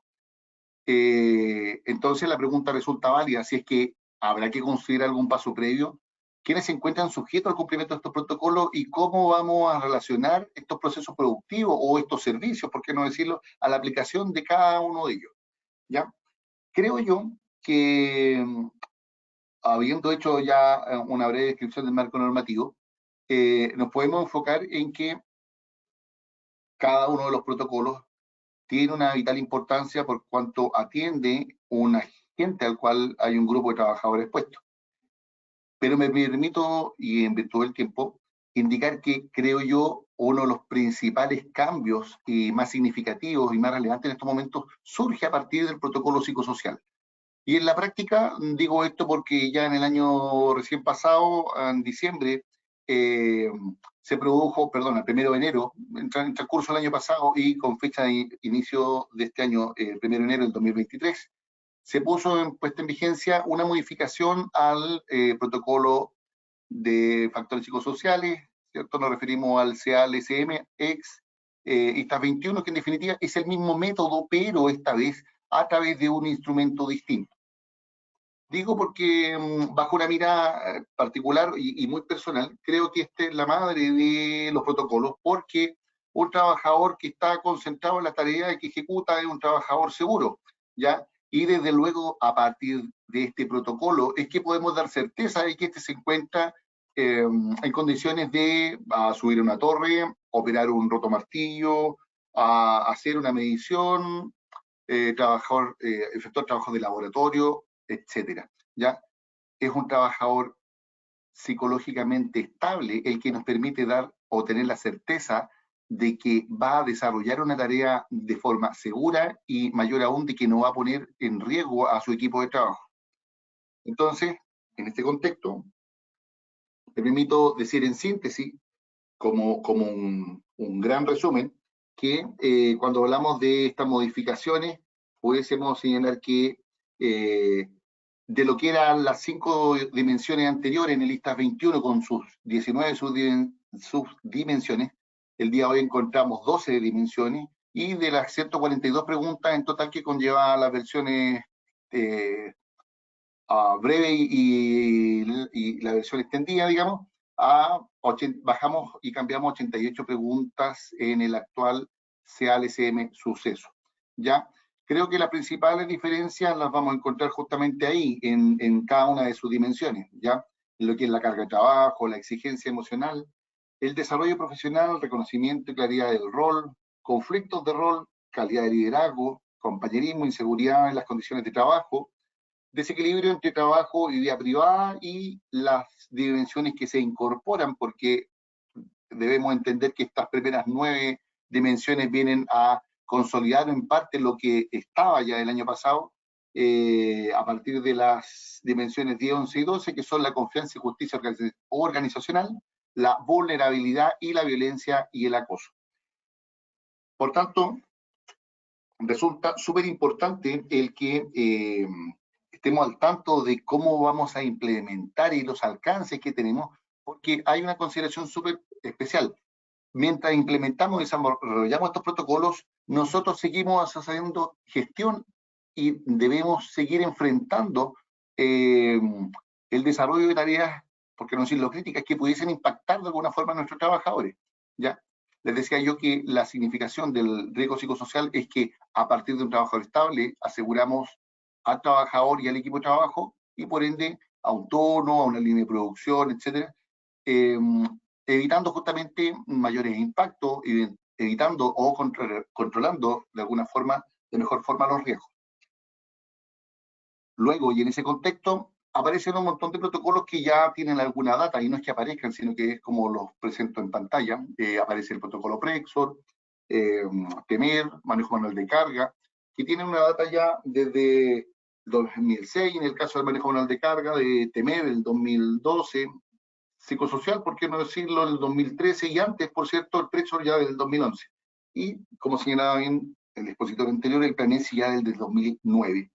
Speaker 7: Entonces la pregunta resulta válida, si es que habrá que construir algún paso previo, quiénes se encuentran sujetos al cumplimiento de estos protocolos y cómo vamos a relacionar estos procesos productivos o estos servicios, por qué no decirlo, a la aplicación de cada uno de ellos. ¿Ya? Creo yo que, habiendo hecho ya una breve descripción del marco normativo, nos podemos enfocar en que cada uno de los protocolos tiene una vital importancia por cuanto atiende un agente al cual hay un grupo de trabajadores expuestos. Pero me permito, y en virtud del tiempo, indicar que creo yo uno de los principales cambios y más significativos y más relevantes en estos momentos surge a partir del protocolo psicosocial. Y en la práctica digo esto porque ya en el año recién pasado, en diciembre, se produjo, perdón, el 1 de enero, en transcurso del año pasado y con fecha de inicio de este año, el 1 de enero del 2023, se puso puesta en vigencia una modificación al protocolo de factores psicosociales, ¿cierto? Nos referimos al CA-LSM, ISTA 21, que en definitiva es el mismo método, pero esta vez a través de un instrumento distinto. Digo porque bajo una mirada particular y muy personal, creo que esta es la madre de los protocolos, porque un trabajador que está concentrado en la tarea que ejecuta es un trabajador seguro, ¿ya? Y desde luego, a partir de este protocolo, es que podemos dar certeza de que este se encuentra en condiciones de subir una torre, operar un rotomartillo, hacer una medición, efectuar trabajos de laboratorio, etcétera. ¿Ya? Es un trabajador psicológicamente estable el que nos permite dar o tener la certeza de que va a desarrollar una tarea de forma segura y mayor aún de que no va a poner en riesgo a su equipo de trabajo. Entonces, en este contexto, me permito decir en síntesis, como un gran resumen, que cuando hablamos de estas modificaciones, pudiésemos señalar que de lo que eran las 5 dimensiones anteriores en el ISTA 21 con sus 19 subdimensiones, el día de hoy encontramos 12 dimensiones y de las 142 preguntas en total que conlleva las versiones breve y la versión extendida, digamos, bajamos y cambiamos 88 preguntas en el actual CA-LSM suceso. ¿Ya? Creo que las principales diferencias las vamos a encontrar justamente ahí, en cada una de sus dimensiones, ¿ya? En lo que es la carga de trabajo, la exigencia emocional, el desarrollo profesional, reconocimiento y claridad del rol, conflictos de rol, calidad de liderazgo, compañerismo, inseguridad en las condiciones de trabajo, desequilibrio entre trabajo y vida privada y las dimensiones que se incorporan, porque debemos entender que estas primeras 9 dimensiones vienen a consolidar en parte lo que estaba ya el año pasado, a partir de las dimensiones 10, 11 y 12, que son la confianza y justicia organizacional, la vulnerabilidad y la violencia y el acoso. Por tanto, resulta súper importante el que estemos al tanto de cómo vamos a implementar y los alcances que tenemos, porque hay una consideración súper especial. Mientras implementamos y desarrollamos estos protocolos, nosotros seguimos haciendo gestión y debemos seguir enfrentando el desarrollo de tareas, por qué no decirlo críticas, que pudiesen impactar de alguna forma a nuestros trabajadores. ¿Ya? Les decía yo que la significación del riesgo psicosocial es que a partir de un trabajador estable aseguramos al trabajador y al equipo de trabajo y por ende a un tono, a una línea de producción, etcétera, evitando justamente mayores impactos, evitando o controlando de alguna forma, de mejor forma los riesgos. Luego, y en ese contexto, aparecen un montón de protocolos que ya tienen alguna data, y no es que aparezcan, sino que es como los presento en pantalla. Aparece el protocolo Prexor, TEMER, manejo manual de carga, que tienen una data ya desde 2006, en el caso del manejo manual de carga, de TEMER del 2012, psicosocial, por qué no decirlo, el 2013, y antes, por cierto, el Prexor ya del 2011. Y, como señalaba bien el expositor anterior, el PLANESI ya del 2009.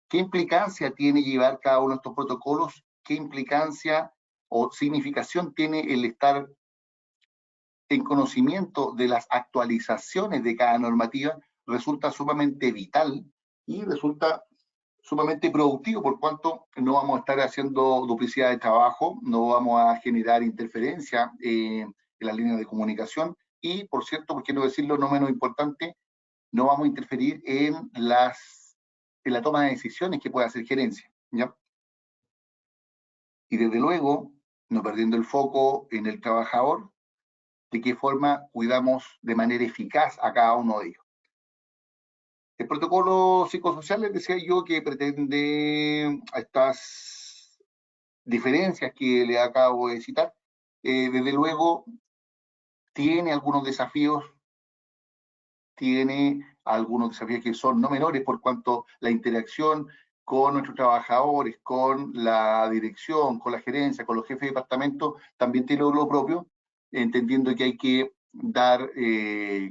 Speaker 7: ¿Qué implicancia tiene llevar cada uno de estos protocolos? ¿Qué implicancia o significación tiene el estar en conocimiento de las actualizaciones de cada normativa? Resulta sumamente vital y resulta sumamente productivo, por cuanto no vamos a estar haciendo duplicidad de trabajo, no vamos a generar interferencia en las líneas de comunicación y, por cierto, por qué no decirlo, no menos importante, no vamos a interferir en la toma de decisiones que puede hacer gerencia, ¿ya? Y desde luego, no perdiendo el foco en el trabajador, de qué forma cuidamos de manera eficaz a cada uno de ellos. El protocolo psicosocial, les decía yo, que pretende a estas diferencias que le acabo de citar, desde luego tiene algunos desafíos que son no menores, por cuanto la interacción con nuestros trabajadores, con la dirección, con la gerencia, con los jefes de departamento, también tiene lo propio, entendiendo que hay que dar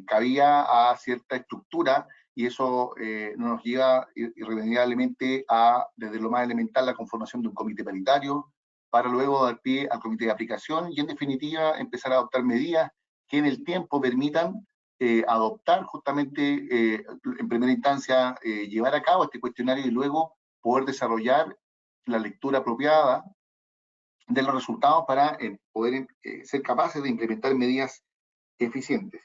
Speaker 7: cabida a cierta estructura, y eso nos lleva irremediablemente a, desde lo más elemental, la conformación de un comité paritario, para luego dar pie al comité de aplicación y, en definitiva, empezar a adoptar medidas que en el tiempo permitan adoptar justamente, en primera instancia, llevar a cabo este cuestionario y luego poder desarrollar la lectura apropiada de los resultados para poder ser capaces de implementar medidas eficientes.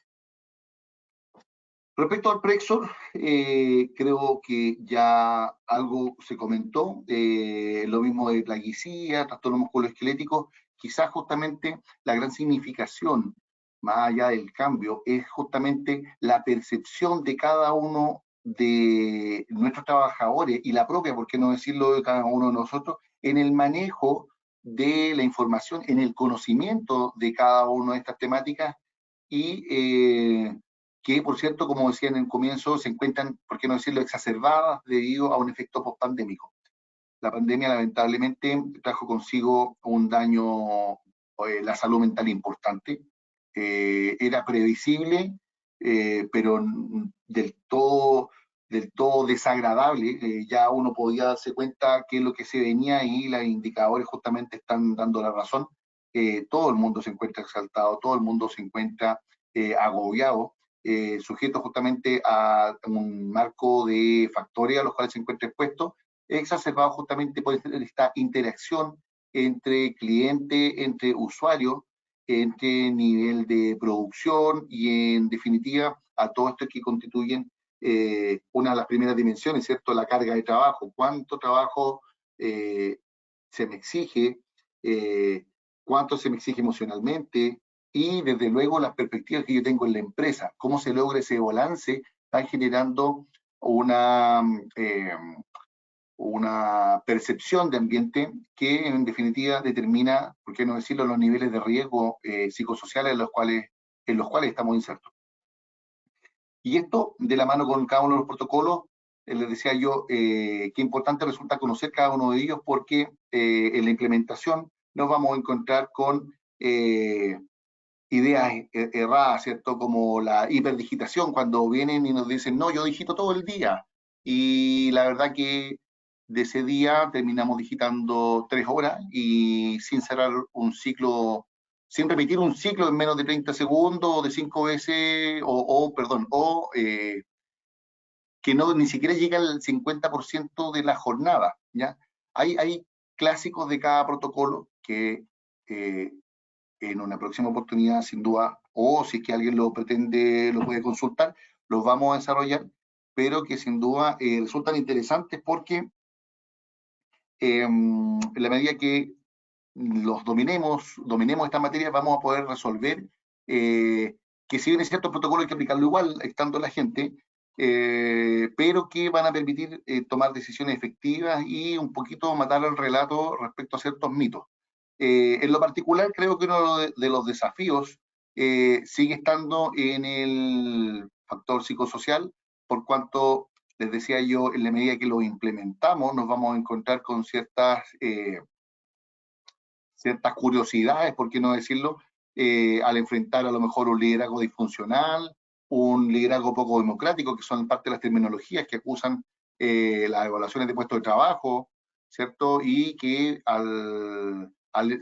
Speaker 7: Respecto al Prexor, creo que ya algo se comentó, lo mismo de plaguicida, trastornos musculoesqueléticos, quizás justamente la gran significación, más allá del cambio, es justamente la percepción de cada uno de nuestros trabajadores y la propia, por qué no decirlo, de cada uno de nosotros, en el manejo de la información, en el conocimiento de cada una de estas temáticas y que, por cierto, como decía en el comienzo, se encuentran, por qué no decirlo, exacerbadas debido a un efecto post-pandémico. La pandemia, lamentablemente, trajo consigo un daño la salud mental importante. Era previsible, pero del todo desagradable. Ya uno podía darse cuenta qué es lo que se venía y los indicadores justamente están dando la razón. Todo el mundo se encuentra exaltado, todo el mundo se encuentra agobiado, sujeto justamente a un marco de factores a los cuales se encuentra expuesto, exacerbado justamente por esta interacción entre cliente, entre usuario, entre nivel de producción y, en definitiva, a todo esto que constituyen una de las primeras dimensiones, ¿cierto? La carga de trabajo. ¿Cuánto trabajo se me exige? ¿Cuánto se me exige emocionalmente? Y, desde luego, las perspectivas que yo tengo en la empresa. ¿Cómo se logra ese balance? Van generando una percepción de ambiente que, en definitiva, determina, por qué no decirlo, los niveles de riesgo psicosociales en los cuales estamos insertos. Y esto, de la mano con cada uno de los protocolos, les decía yo, qué importante resulta conocer cada uno de ellos, porque en la implementación nos vamos a encontrar con ideas erradas, ¿cierto? Como la hiperdigitación, cuando vienen y nos dicen, no, yo digito todo el día. Y la verdad que de ese día terminamos digitando 3 horas y sin cerrar un ciclo, sin repetir un ciclo en menos de 30 segundos o de 5 veces, que no ni siquiera llega al 50% de la jornada, ¿ya? Hay clásicos de cada protocolo que en una próxima oportunidad, sin duda, o si es que alguien lo pretende, lo puede consultar, los vamos a desarrollar, pero que sin duda resultan interesantes porque en la medida que los dominemos esta materia, vamos a poder resolver que, si bien es cierto, el protocolo hay que aplicarlo igual, estando la gente, pero que van a permitir tomar decisiones efectivas y un poquito matar el relato respecto a ciertos mitos. En lo particular, creo que uno de los desafíos sigue estando en el factor psicosocial, por cuanto, les decía yo, en la medida que lo implementamos, nos vamos a encontrar con ciertas curiosidades, por qué no decirlo, al enfrentar a lo mejor un liderazgo disfuncional, un liderazgo poco democrático, que son parte de las terminologías que acusan las evaluaciones de puestos de trabajo, ¿cierto? Y que al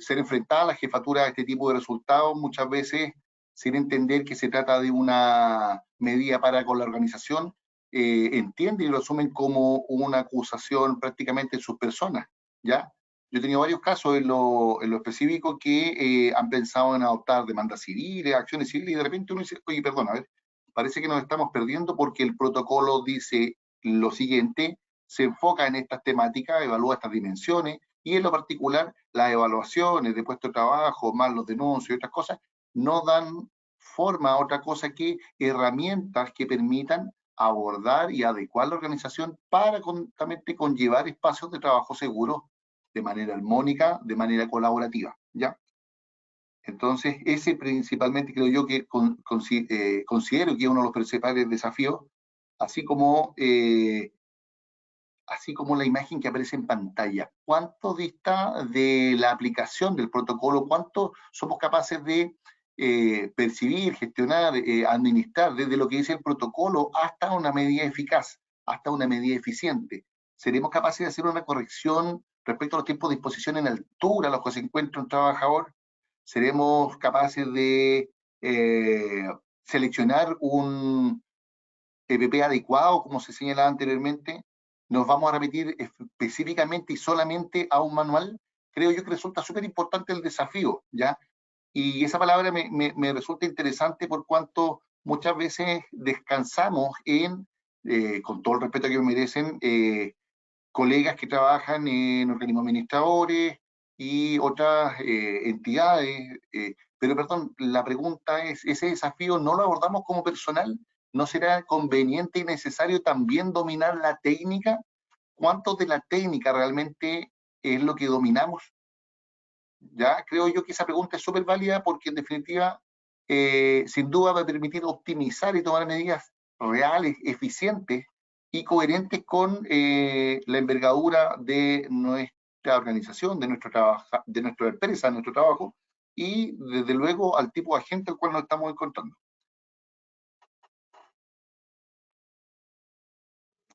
Speaker 7: ser enfrentada a la jefatura de este tipo de resultados, muchas veces, sin entender que se trata de una medida para con la organización, entienden y lo asumen como una acusación prácticamente en sus personas, ¿ya? Yo he tenido varios casos en lo específico que han pensado en adoptar demandas civiles, acciones civiles, y de repente uno dice, oye, perdón, a ver, parece que nos estamos perdiendo porque el protocolo dice lo siguiente, se enfoca en estas temáticas, evalúa estas dimensiones, y en lo particular, las evaluaciones de puesto de trabajo, más los denuncios y otras cosas, no dan forma a otra cosa que herramientas que permitan abordar y adecuar la organización para justamente conllevar espacios de trabajo seguros de manera armónica, de manera colaborativa, ¿ya? Entonces, ese principalmente creo yo que considero que es uno de los principales desafíos, así como la imagen que aparece en pantalla. ¿Cuánto dista de la aplicación del protocolo? ¿Cuánto somos capaces de percibir, gestionar, administrar desde lo que dice el protocolo hasta una medida eficaz, hasta una medida eficiente? ¿Seremos capaces de hacer una corrección respecto a los tiempos de disposición en altura a los que se encuentra un trabajador? ¿Seremos capaces de seleccionar un PPP adecuado, como se señalaba anteriormente? ¿Nos vamos a remitir específicamente y solamente a un manual? Creo yo que resulta súper importante el desafío, ¿ya? Y esa palabra me resulta interesante por cuanto muchas veces descansamos en, con todo el respeto que me merecen, colegas que trabajan en organismos administradores y otras entidades. Pero perdón, la pregunta es, ¿ese desafío no lo abordamos como personal? ¿No será conveniente y necesario también dominar la técnica? ¿Cuánto de la técnica realmente es lo que dominamos? Ya creo yo que esa pregunta es súper válida porque en definitiva, sin duda va a permitir optimizar y tomar medidas reales, eficientes y coherentes con la envergadura de nuestra organización, de nuestra empresa, de nuestro trabajo y desde luego al tipo de agente al cual nos estamos encontrando.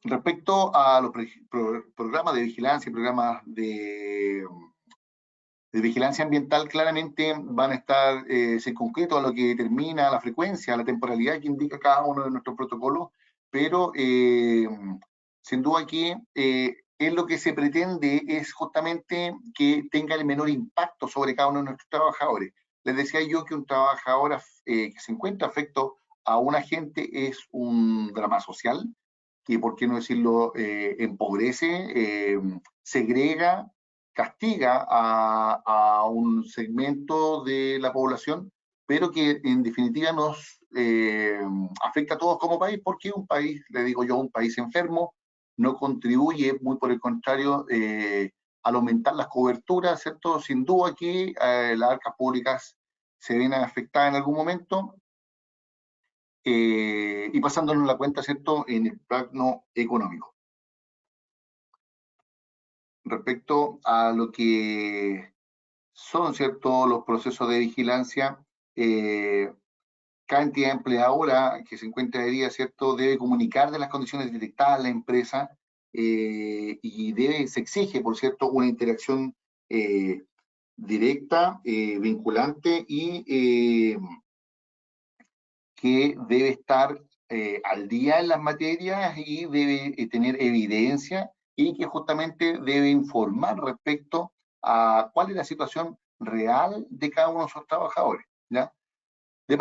Speaker 7: Respecto a los programas de vigilancia y programas de vigilancia ambiental, claramente van a estar circunscritos a lo que determina la frecuencia, la temporalidad que indica cada uno de nuestros protocolos, pero sin duda que es lo que se pretende es justamente que tenga el menor impacto sobre cada uno de nuestros trabajadores. Les decía yo que un trabajador que se encuentra afecto a un agente es un drama social, que por qué no decirlo, empobrece, segrega, castiga a un segmento de la población, pero que en definitiva nos afecta a todos como país, porque un país, le digo yo, un país enfermo, no contribuye, muy por el contrario, al aumentar las coberturas, ¿cierto? Sin duda que las arcas públicas se ven afectadas en algún momento, y pasándonos la cuenta, ¿cierto?, en el plano económico. Respecto a lo que son, ¿cierto?, los procesos de vigilancia, cada entidad empleadora que se encuentra de día, ¿cierto?, debe comunicar de las condiciones detectadas a la empresa y se exige, por cierto, una interacción directa, vinculante y que debe estar al día en las materias y debe tener evidencia y que justamente debe informar respecto a cuál es la situación real de cada uno de sus trabajadores, ¿ya? De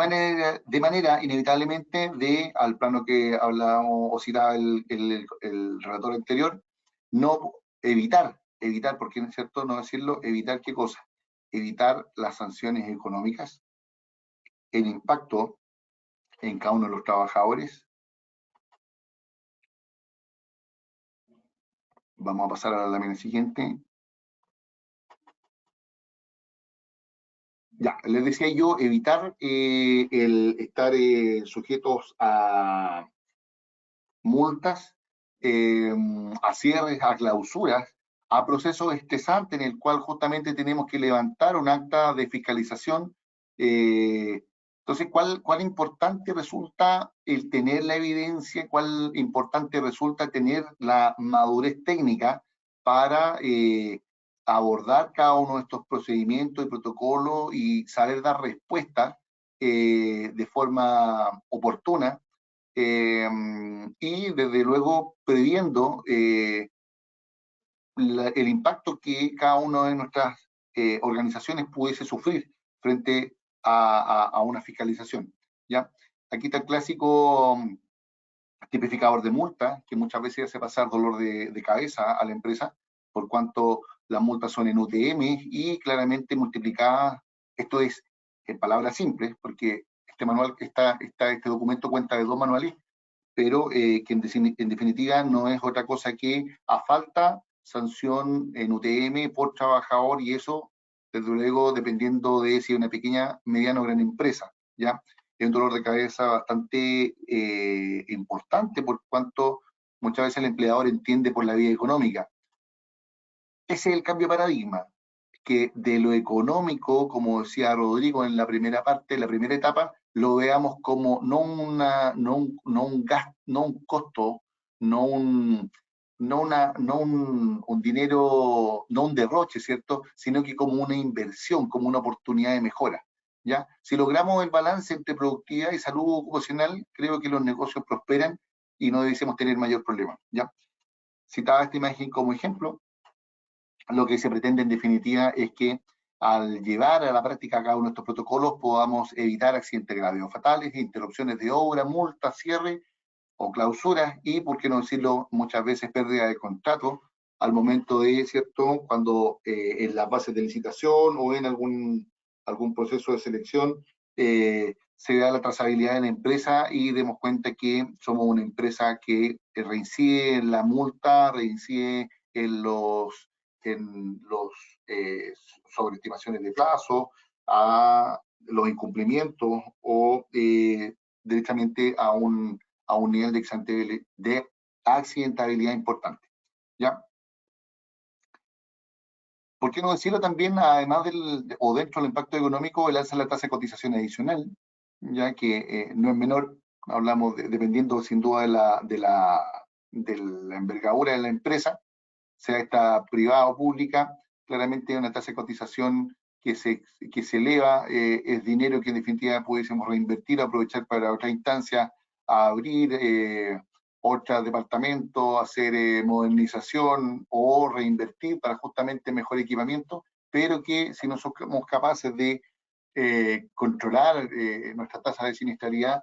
Speaker 7: manera inevitablemente, al plano que hablábamos o citaba el relator anterior, no evitar, porque es cierto no decirlo, evitar qué cosa, evitar las sanciones económicas, el impacto en cada uno de los trabajadores, Vamos a pasar a la lámina siguiente. Ya, les decía yo, evitar el estar sujetos a multas, a cierres, a clausuras, a procesos estresantes en el cual justamente tenemos que levantar un acta de fiscalización. Entonces, ¿cuál importante resulta el tener la evidencia? ¿Cuál importante resulta tener la madurez técnica para abordar cada uno de estos procedimientos y protocolos y saber dar respuesta de forma oportuna? Y desde luego previendo el impacto que cada una de nuestras organizaciones pudiese sufrir frente a una fiscalización. ¿Ya? Aquí está el clásico tipificador de multa, que muchas veces hace pasar dolor de cabeza a la empresa, por cuanto las multas son en UTM y claramente multiplicadas. Esto es en palabras simples, porque este manual este documento cuenta de 2 manuales, pero que en definitiva no es otra cosa que a falta sanción en UTM por trabajador, y eso, desde luego, dependiendo de si es una pequeña, mediana o gran empresa, ¿ya? Es un dolor de cabeza bastante importante, por cuanto muchas veces el empleador entiende por la vía económica. Ese es el cambio de paradigma, que de lo económico, como decía Rodrigo en la primera parte, la primera etapa, lo veamos como no un costo, no un dinero, no un derroche, ¿cierto? Sino que como una inversión, como una oportunidad de mejora, ¿ya? Si logramos el balance entre productividad y salud ocupacional, creo que los negocios prosperan y no debiésemos tener mayor problema, ¿ya? Citaba esta imagen como ejemplo. Lo que se pretende en definitiva es que al llevar a la práctica cada uno de estos protocolos podamos evitar accidentes graves o fatales, interrupciones de obra, multas, cierre o clausuras y, por qué no decirlo, muchas veces pérdida de contrato al momento de, ¿cierto?, cuando en las bases de licitación o en algún proceso de selección se da la trazabilidad de la empresa y demos cuenta que somos una empresa que reincide en la multa, reincide en los sobreestimaciones de plazo, a los incumplimientos o directamente a un nivel de accidentabilidad importante, ¿ya? ¿Por qué no decirlo también, además o dentro del impacto económico, el alza de la tasa de cotización adicional, ya que no es menor? Hablamos dependiendo sin duda de la envergadura de la empresa, sea esta privada o pública, claramente una tasa de cotización que se eleva, es dinero que en definitiva pudiésemos reinvertir, aprovechar para otra instancia, a abrir otro departamento, hacer modernización o reinvertir para justamente mejor equipamiento, pero que si no somos capaces de controlar nuestra tasa de siniestralidad,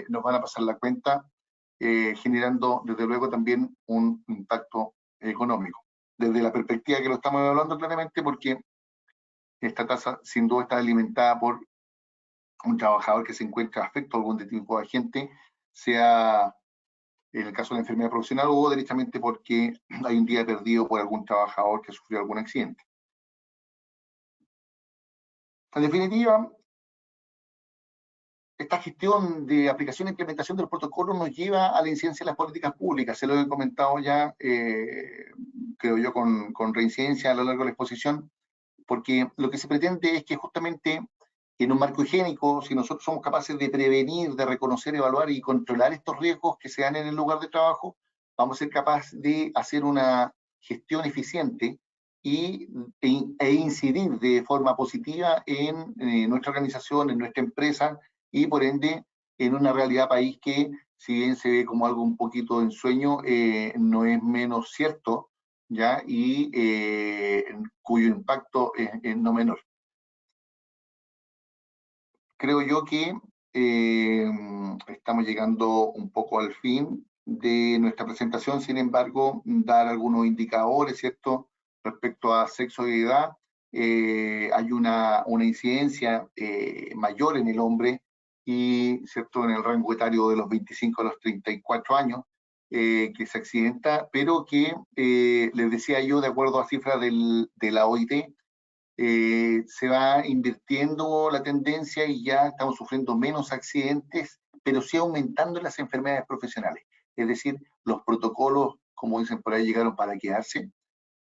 Speaker 7: nos van a pasar la cuenta, generando desde luego también un impacto económico. Desde la perspectiva que lo estamos evaluando claramente, porque esta tasa sin duda está alimentada por un trabajador que se encuentra afecto a algún tipo de agente, sea en el caso de la enfermedad profesional o directamente porque hay un día perdido por algún trabajador que sufrió algún accidente. En definitiva, esta gestión de aplicación e implementación del protocolo nos lleva a la incidencia de las políticas públicas. Se lo he comentado ya, creo yo, con reincidencia a lo largo de la exposición, porque lo que se pretende es que justamente en un marco higiénico, si nosotros somos capaces de prevenir, de reconocer, evaluar y controlar estos riesgos que se dan en el lugar de trabajo, vamos a ser capaces de hacer una gestión eficiente e incidir de forma positiva en nuestra organización, en nuestra empresa y por ende en una realidad país que, si bien se ve como algo un poquito de ensueño, no es menos cierto, ¿ya? Y cuyo impacto es no menor. Creo yo que estamos llegando un poco al fin de nuestra presentación, sin embargo, dar algunos indicadores, ¿cierto?, respecto a sexo y edad. Hay una incidencia mayor en el hombre y, ¿cierto?, en el rango etario de los 25 a los 34 años, que se accidenta, pero que, les decía yo, de acuerdo a cifras de la OIT, se va invirtiendo la tendencia y ya estamos sufriendo menos accidentes, pero sí aumentando las enfermedades profesionales. Es decir, los protocolos, como dicen por ahí, llegaron para quedarse,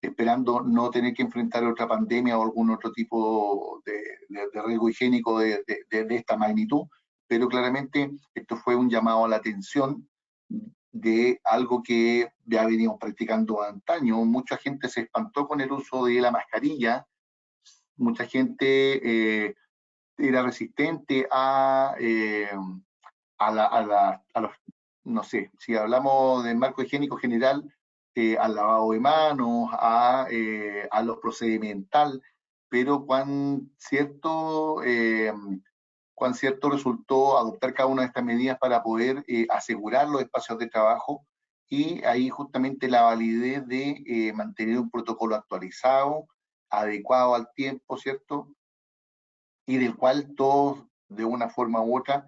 Speaker 7: esperando no tener que enfrentar otra pandemia o algún otro tipo de riesgo higiénico de esta magnitud, pero claramente esto fue un llamado a la atención de algo que ya venimos practicando antaño. Mucha gente se espantó con el uso de la mascarilla, mucha gente era resistente a los, no sé, si hablamos del marco higiénico general, al lavado de manos, a lo procedimental, pero cuán cierto resultó adoptar cada una de estas medidas para poder asegurar los espacios de trabajo, y ahí justamente la validez de mantener un protocolo actualizado, adecuado al tiempo, ¿cierto? Y del cual todos, de una forma u otra,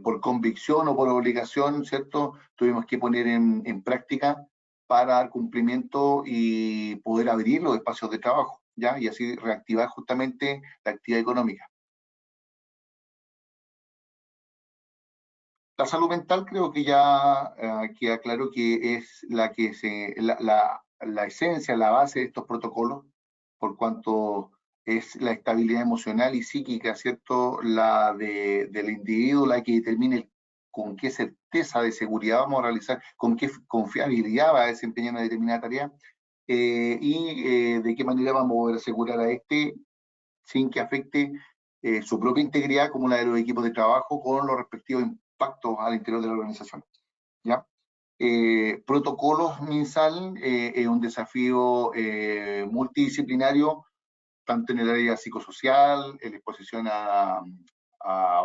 Speaker 7: por convicción o por obligación, ¿cierto?, tuvimos que poner en práctica para dar cumplimiento y poder abrir los espacios de trabajo, ¿ya? Y así reactivar justamente la actividad económica. La salud mental creo que ya queda claro que es la esencia, la base de estos protocolos, por cuanto es la estabilidad emocional y psíquica, ¿cierto?, la del individuo, la que determine con qué certeza de seguridad vamos a realizar, con qué confiabilidad va a desempeñar una determinada tarea, y de qué manera vamos a poder asegurar a este sin que afecte su propia integridad como la de los equipos de trabajo con los respectivos impactos al interior de la organización, ¿ya? Protocolos MinSal es un desafío multidisciplinario, tanto en el área psicosocial, en la exposición a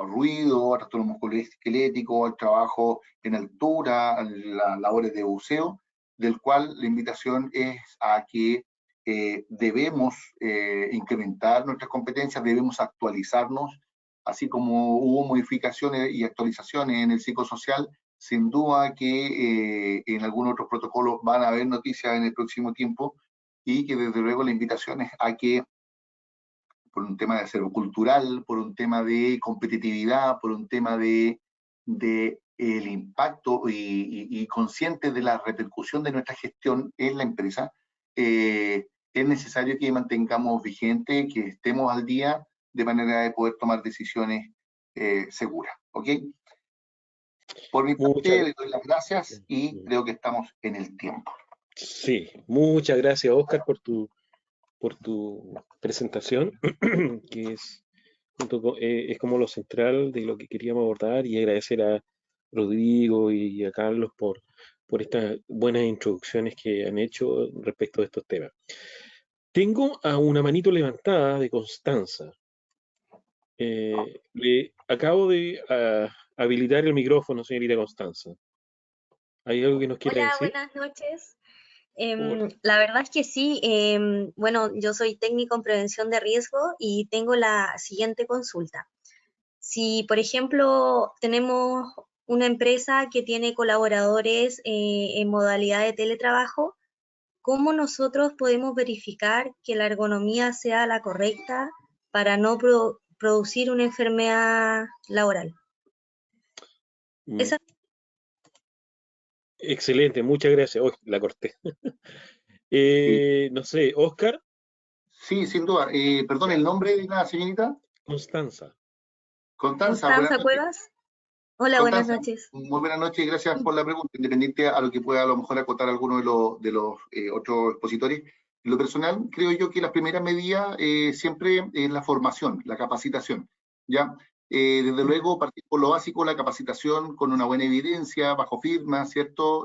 Speaker 7: ruido, a trastorno musculoesquelético, al trabajo en altura, a las labores de buceo, del cual la invitación es a que debemos incrementar nuestras competencias, debemos actualizarnos, así como hubo modificaciones y actualizaciones en el psicosocial. Sin duda que en algunos otros protocolos van a haber noticias en el próximo tiempo, y que desde luego la invitación es a que, por un tema de acervo cultural, por un tema de competitividad, por un tema de el impacto y conscientes de la repercusión de nuestra gestión en la empresa, es necesario que mantengamos vigente, que estemos al día, de manera de poder tomar decisiones seguras. ¿Ok? Por mi parte, le doy las gracias y creo que estamos en el tiempo.
Speaker 2: Sí, muchas gracias, Oscar, por tu presentación, que es como lo central de lo que queríamos abordar, y agradecer a Rodrigo y a Carlos por estas buenas introducciones que han hecho respecto de estos temas. Tengo a una manito levantada de Constanza. Le acabo de habilitar el micrófono, señorita Constanza. ¿Hay algo que nos quiera decir?
Speaker 8: Hola, buenas noches. La verdad es que sí. Bueno, yo soy técnico en prevención de riesgo y tengo la siguiente consulta. Si, por ejemplo, tenemos una empresa que tiene colaboradores en modalidad de teletrabajo, ¿cómo nosotros podemos verificar que la ergonomía sea la correcta para no producir una enfermedad laboral? Esa.
Speaker 2: Excelente, muchas gracias. Hoy la corté. No sé, Oscar.
Speaker 7: Sí, sin duda. Perdón, ¿el nombre de la señorita?
Speaker 2: Constanza.
Speaker 8: Constanza Cuevas. Hola, buenas noches.
Speaker 7: Muy buenas noches y gracias por la pregunta, independiente a lo que pueda a lo mejor acotar alguno de los otros expositores. En lo personal, creo yo que la primera medida siempre es la formación, la capacitación, ¿ya? Desde luego, partir por lo básico, la capacitación con una buena evidencia, bajo firma, ¿cierto?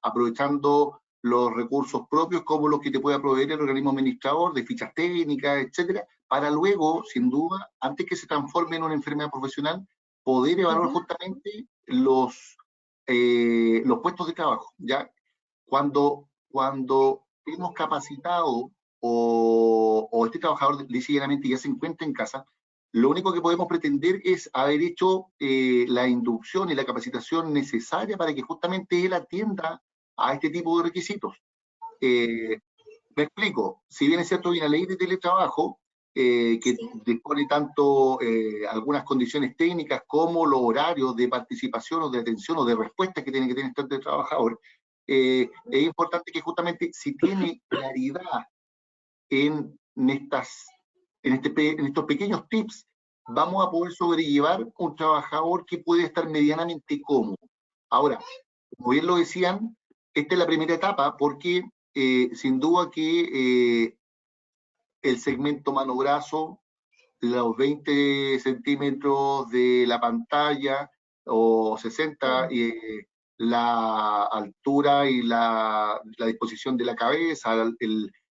Speaker 7: Aprovechando los recursos propios como los que te pueda proveer el organismo administrador, de fichas técnicas, etcétera, para luego, sin duda, antes que se transforme en una enfermedad profesional, poder evaluar justamente los puestos de trabajo, ¿ya? Cuando hemos capacitado o este trabajador ligeramente ya se encuentra en casa, lo único que podemos pretender es haber hecho la inducción y la capacitación necesaria para que justamente él atienda a este tipo de requisitos. Me explico, si bien es cierto, hay una ley de teletrabajo que dispone tanto algunas condiciones técnicas como los horarios de participación o de atención o de respuesta que tiene que tener este trabajador, es importante que justamente si tiene claridad en estos pequeños tips, vamos a poder sobrellevar un trabajador que puede estar medianamente cómodo. Ahora, como bien lo decían, esta es la primera etapa porque sin duda que el segmento mano-brazo, los 20 centímetros de la pantalla o 60, la altura y la disposición de la cabeza,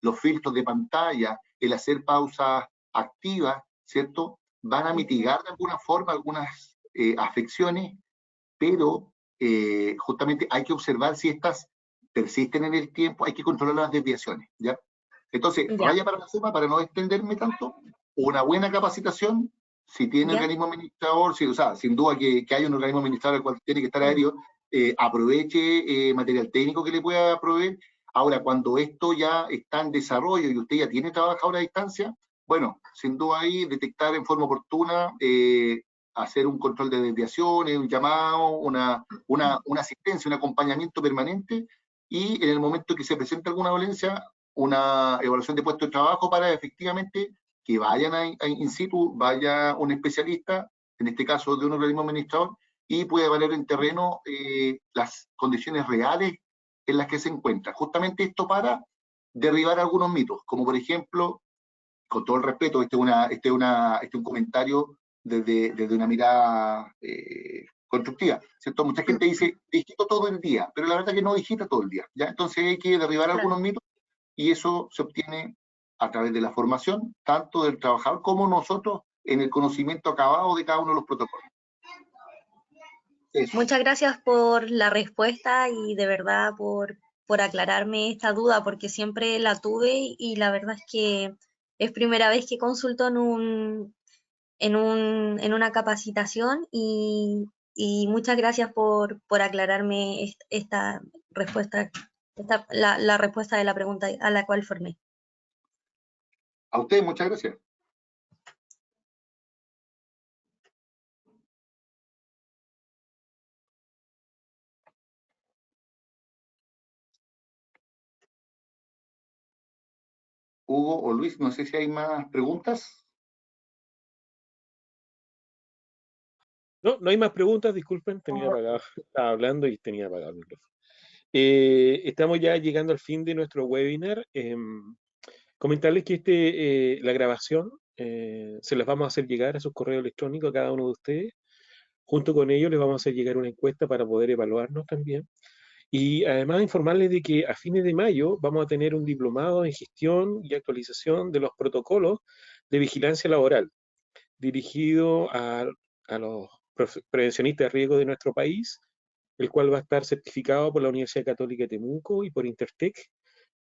Speaker 7: los filtros de pantalla, el hacer pausas activas, ¿cierto? Van a mitigar de alguna forma algunas afecciones, pero justamente hay que observar si estas persisten en el tiempo, hay que controlar las desviaciones, ¿ya? Entonces, vaya para la suma, para no extenderme tanto, una buena capacitación, si tiene organismo administrador, o sea, sin duda que hay un organismo administrador al cual tiene que estar adherido, aproveche material técnico que le pueda proveer. Ahora, cuando esto ya está en desarrollo y usted ya tiene trabajador a distancia, bueno, sin duda ahí detectar en forma oportuna, hacer un control de desviaciones, un llamado, una asistencia, un acompañamiento permanente, y en el momento que se presente alguna dolencia, una evaluación de puesto de trabajo para efectivamente que vayan a in situ, vaya un especialista, en este caso de un organismo administrador, y puede evaluar en terreno las condiciones reales en las que se encuentra. Justamente esto para derribar algunos mitos, como por ejemplo, con todo el respeto, este es un comentario desde una mirada constructiva, ¿cierto? Mucha gente dice, digito todo el día, pero la verdad es que no digita todo el día, ¿ya? Entonces hay que derribar algunos mitos, y eso se obtiene a través de la formación, tanto del trabajador como nosotros, en el conocimiento acabado de cada uno de los protocolos.
Speaker 8: Eso. Muchas gracias por la respuesta y de verdad por aclararme esta duda, porque siempre la tuve y la verdad es que es primera vez que consulto en una capacitación y muchas gracias por aclararme esta respuesta, la respuesta de la pregunta a la cual formé.
Speaker 7: A usted, muchas gracias. Hugo o Luis, no sé si hay más preguntas.
Speaker 2: No, no hay más preguntas, disculpen, tenía apagado, estaba hablando y tenía apagado el micrófono. Estamos ya llegando al fin de nuestro webinar. Comentarles que la grabación se las vamos a hacer llegar a sus correos electrónicos a cada uno de ustedes. Junto con ellos les vamos a hacer llegar una encuesta para poder evaluarnos también. Y además informarles de que a fines de mayo vamos a tener un diplomado en gestión y actualización de los protocolos de vigilancia laboral, dirigido a los prevencionistas de riesgo de nuestro país, el cual va a estar certificado por la Universidad Católica de Temuco y por Intertec,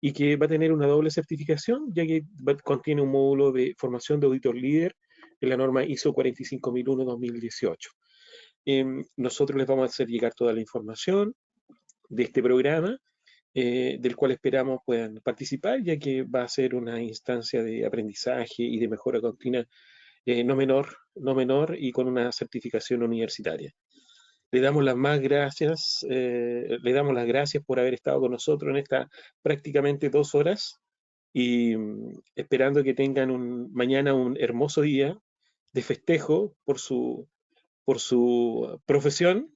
Speaker 2: y que va a tener una doble certificación, ya que contiene un módulo de formación de auditor líder en la norma ISO 45001-2018. Nosotros les vamos a hacer llegar toda la información de este programa, del cual esperamos puedan participar, ya que va a ser una instancia de aprendizaje y de mejora continua no menor y con una certificación universitaria. Le damos las gracias por haber estado con nosotros en esta prácticamente 2 horas, y esperando que tengan mañana un hermoso día de festejo por su profesión,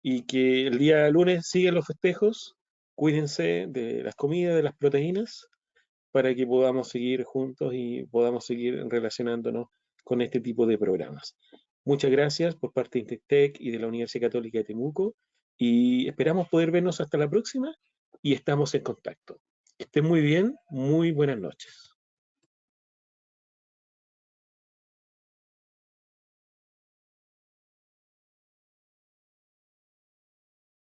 Speaker 2: y que el día lunes siguen los festejos. Cuídense de las comidas, de las proteínas, para que podamos seguir juntos y podamos seguir relacionándonos con este tipo de programas. Muchas gracias por parte de Intertec y de la Universidad Católica de Temuco, y esperamos poder vernos hasta la próxima, y estamos en contacto. Que estén muy bien, muy buenas noches.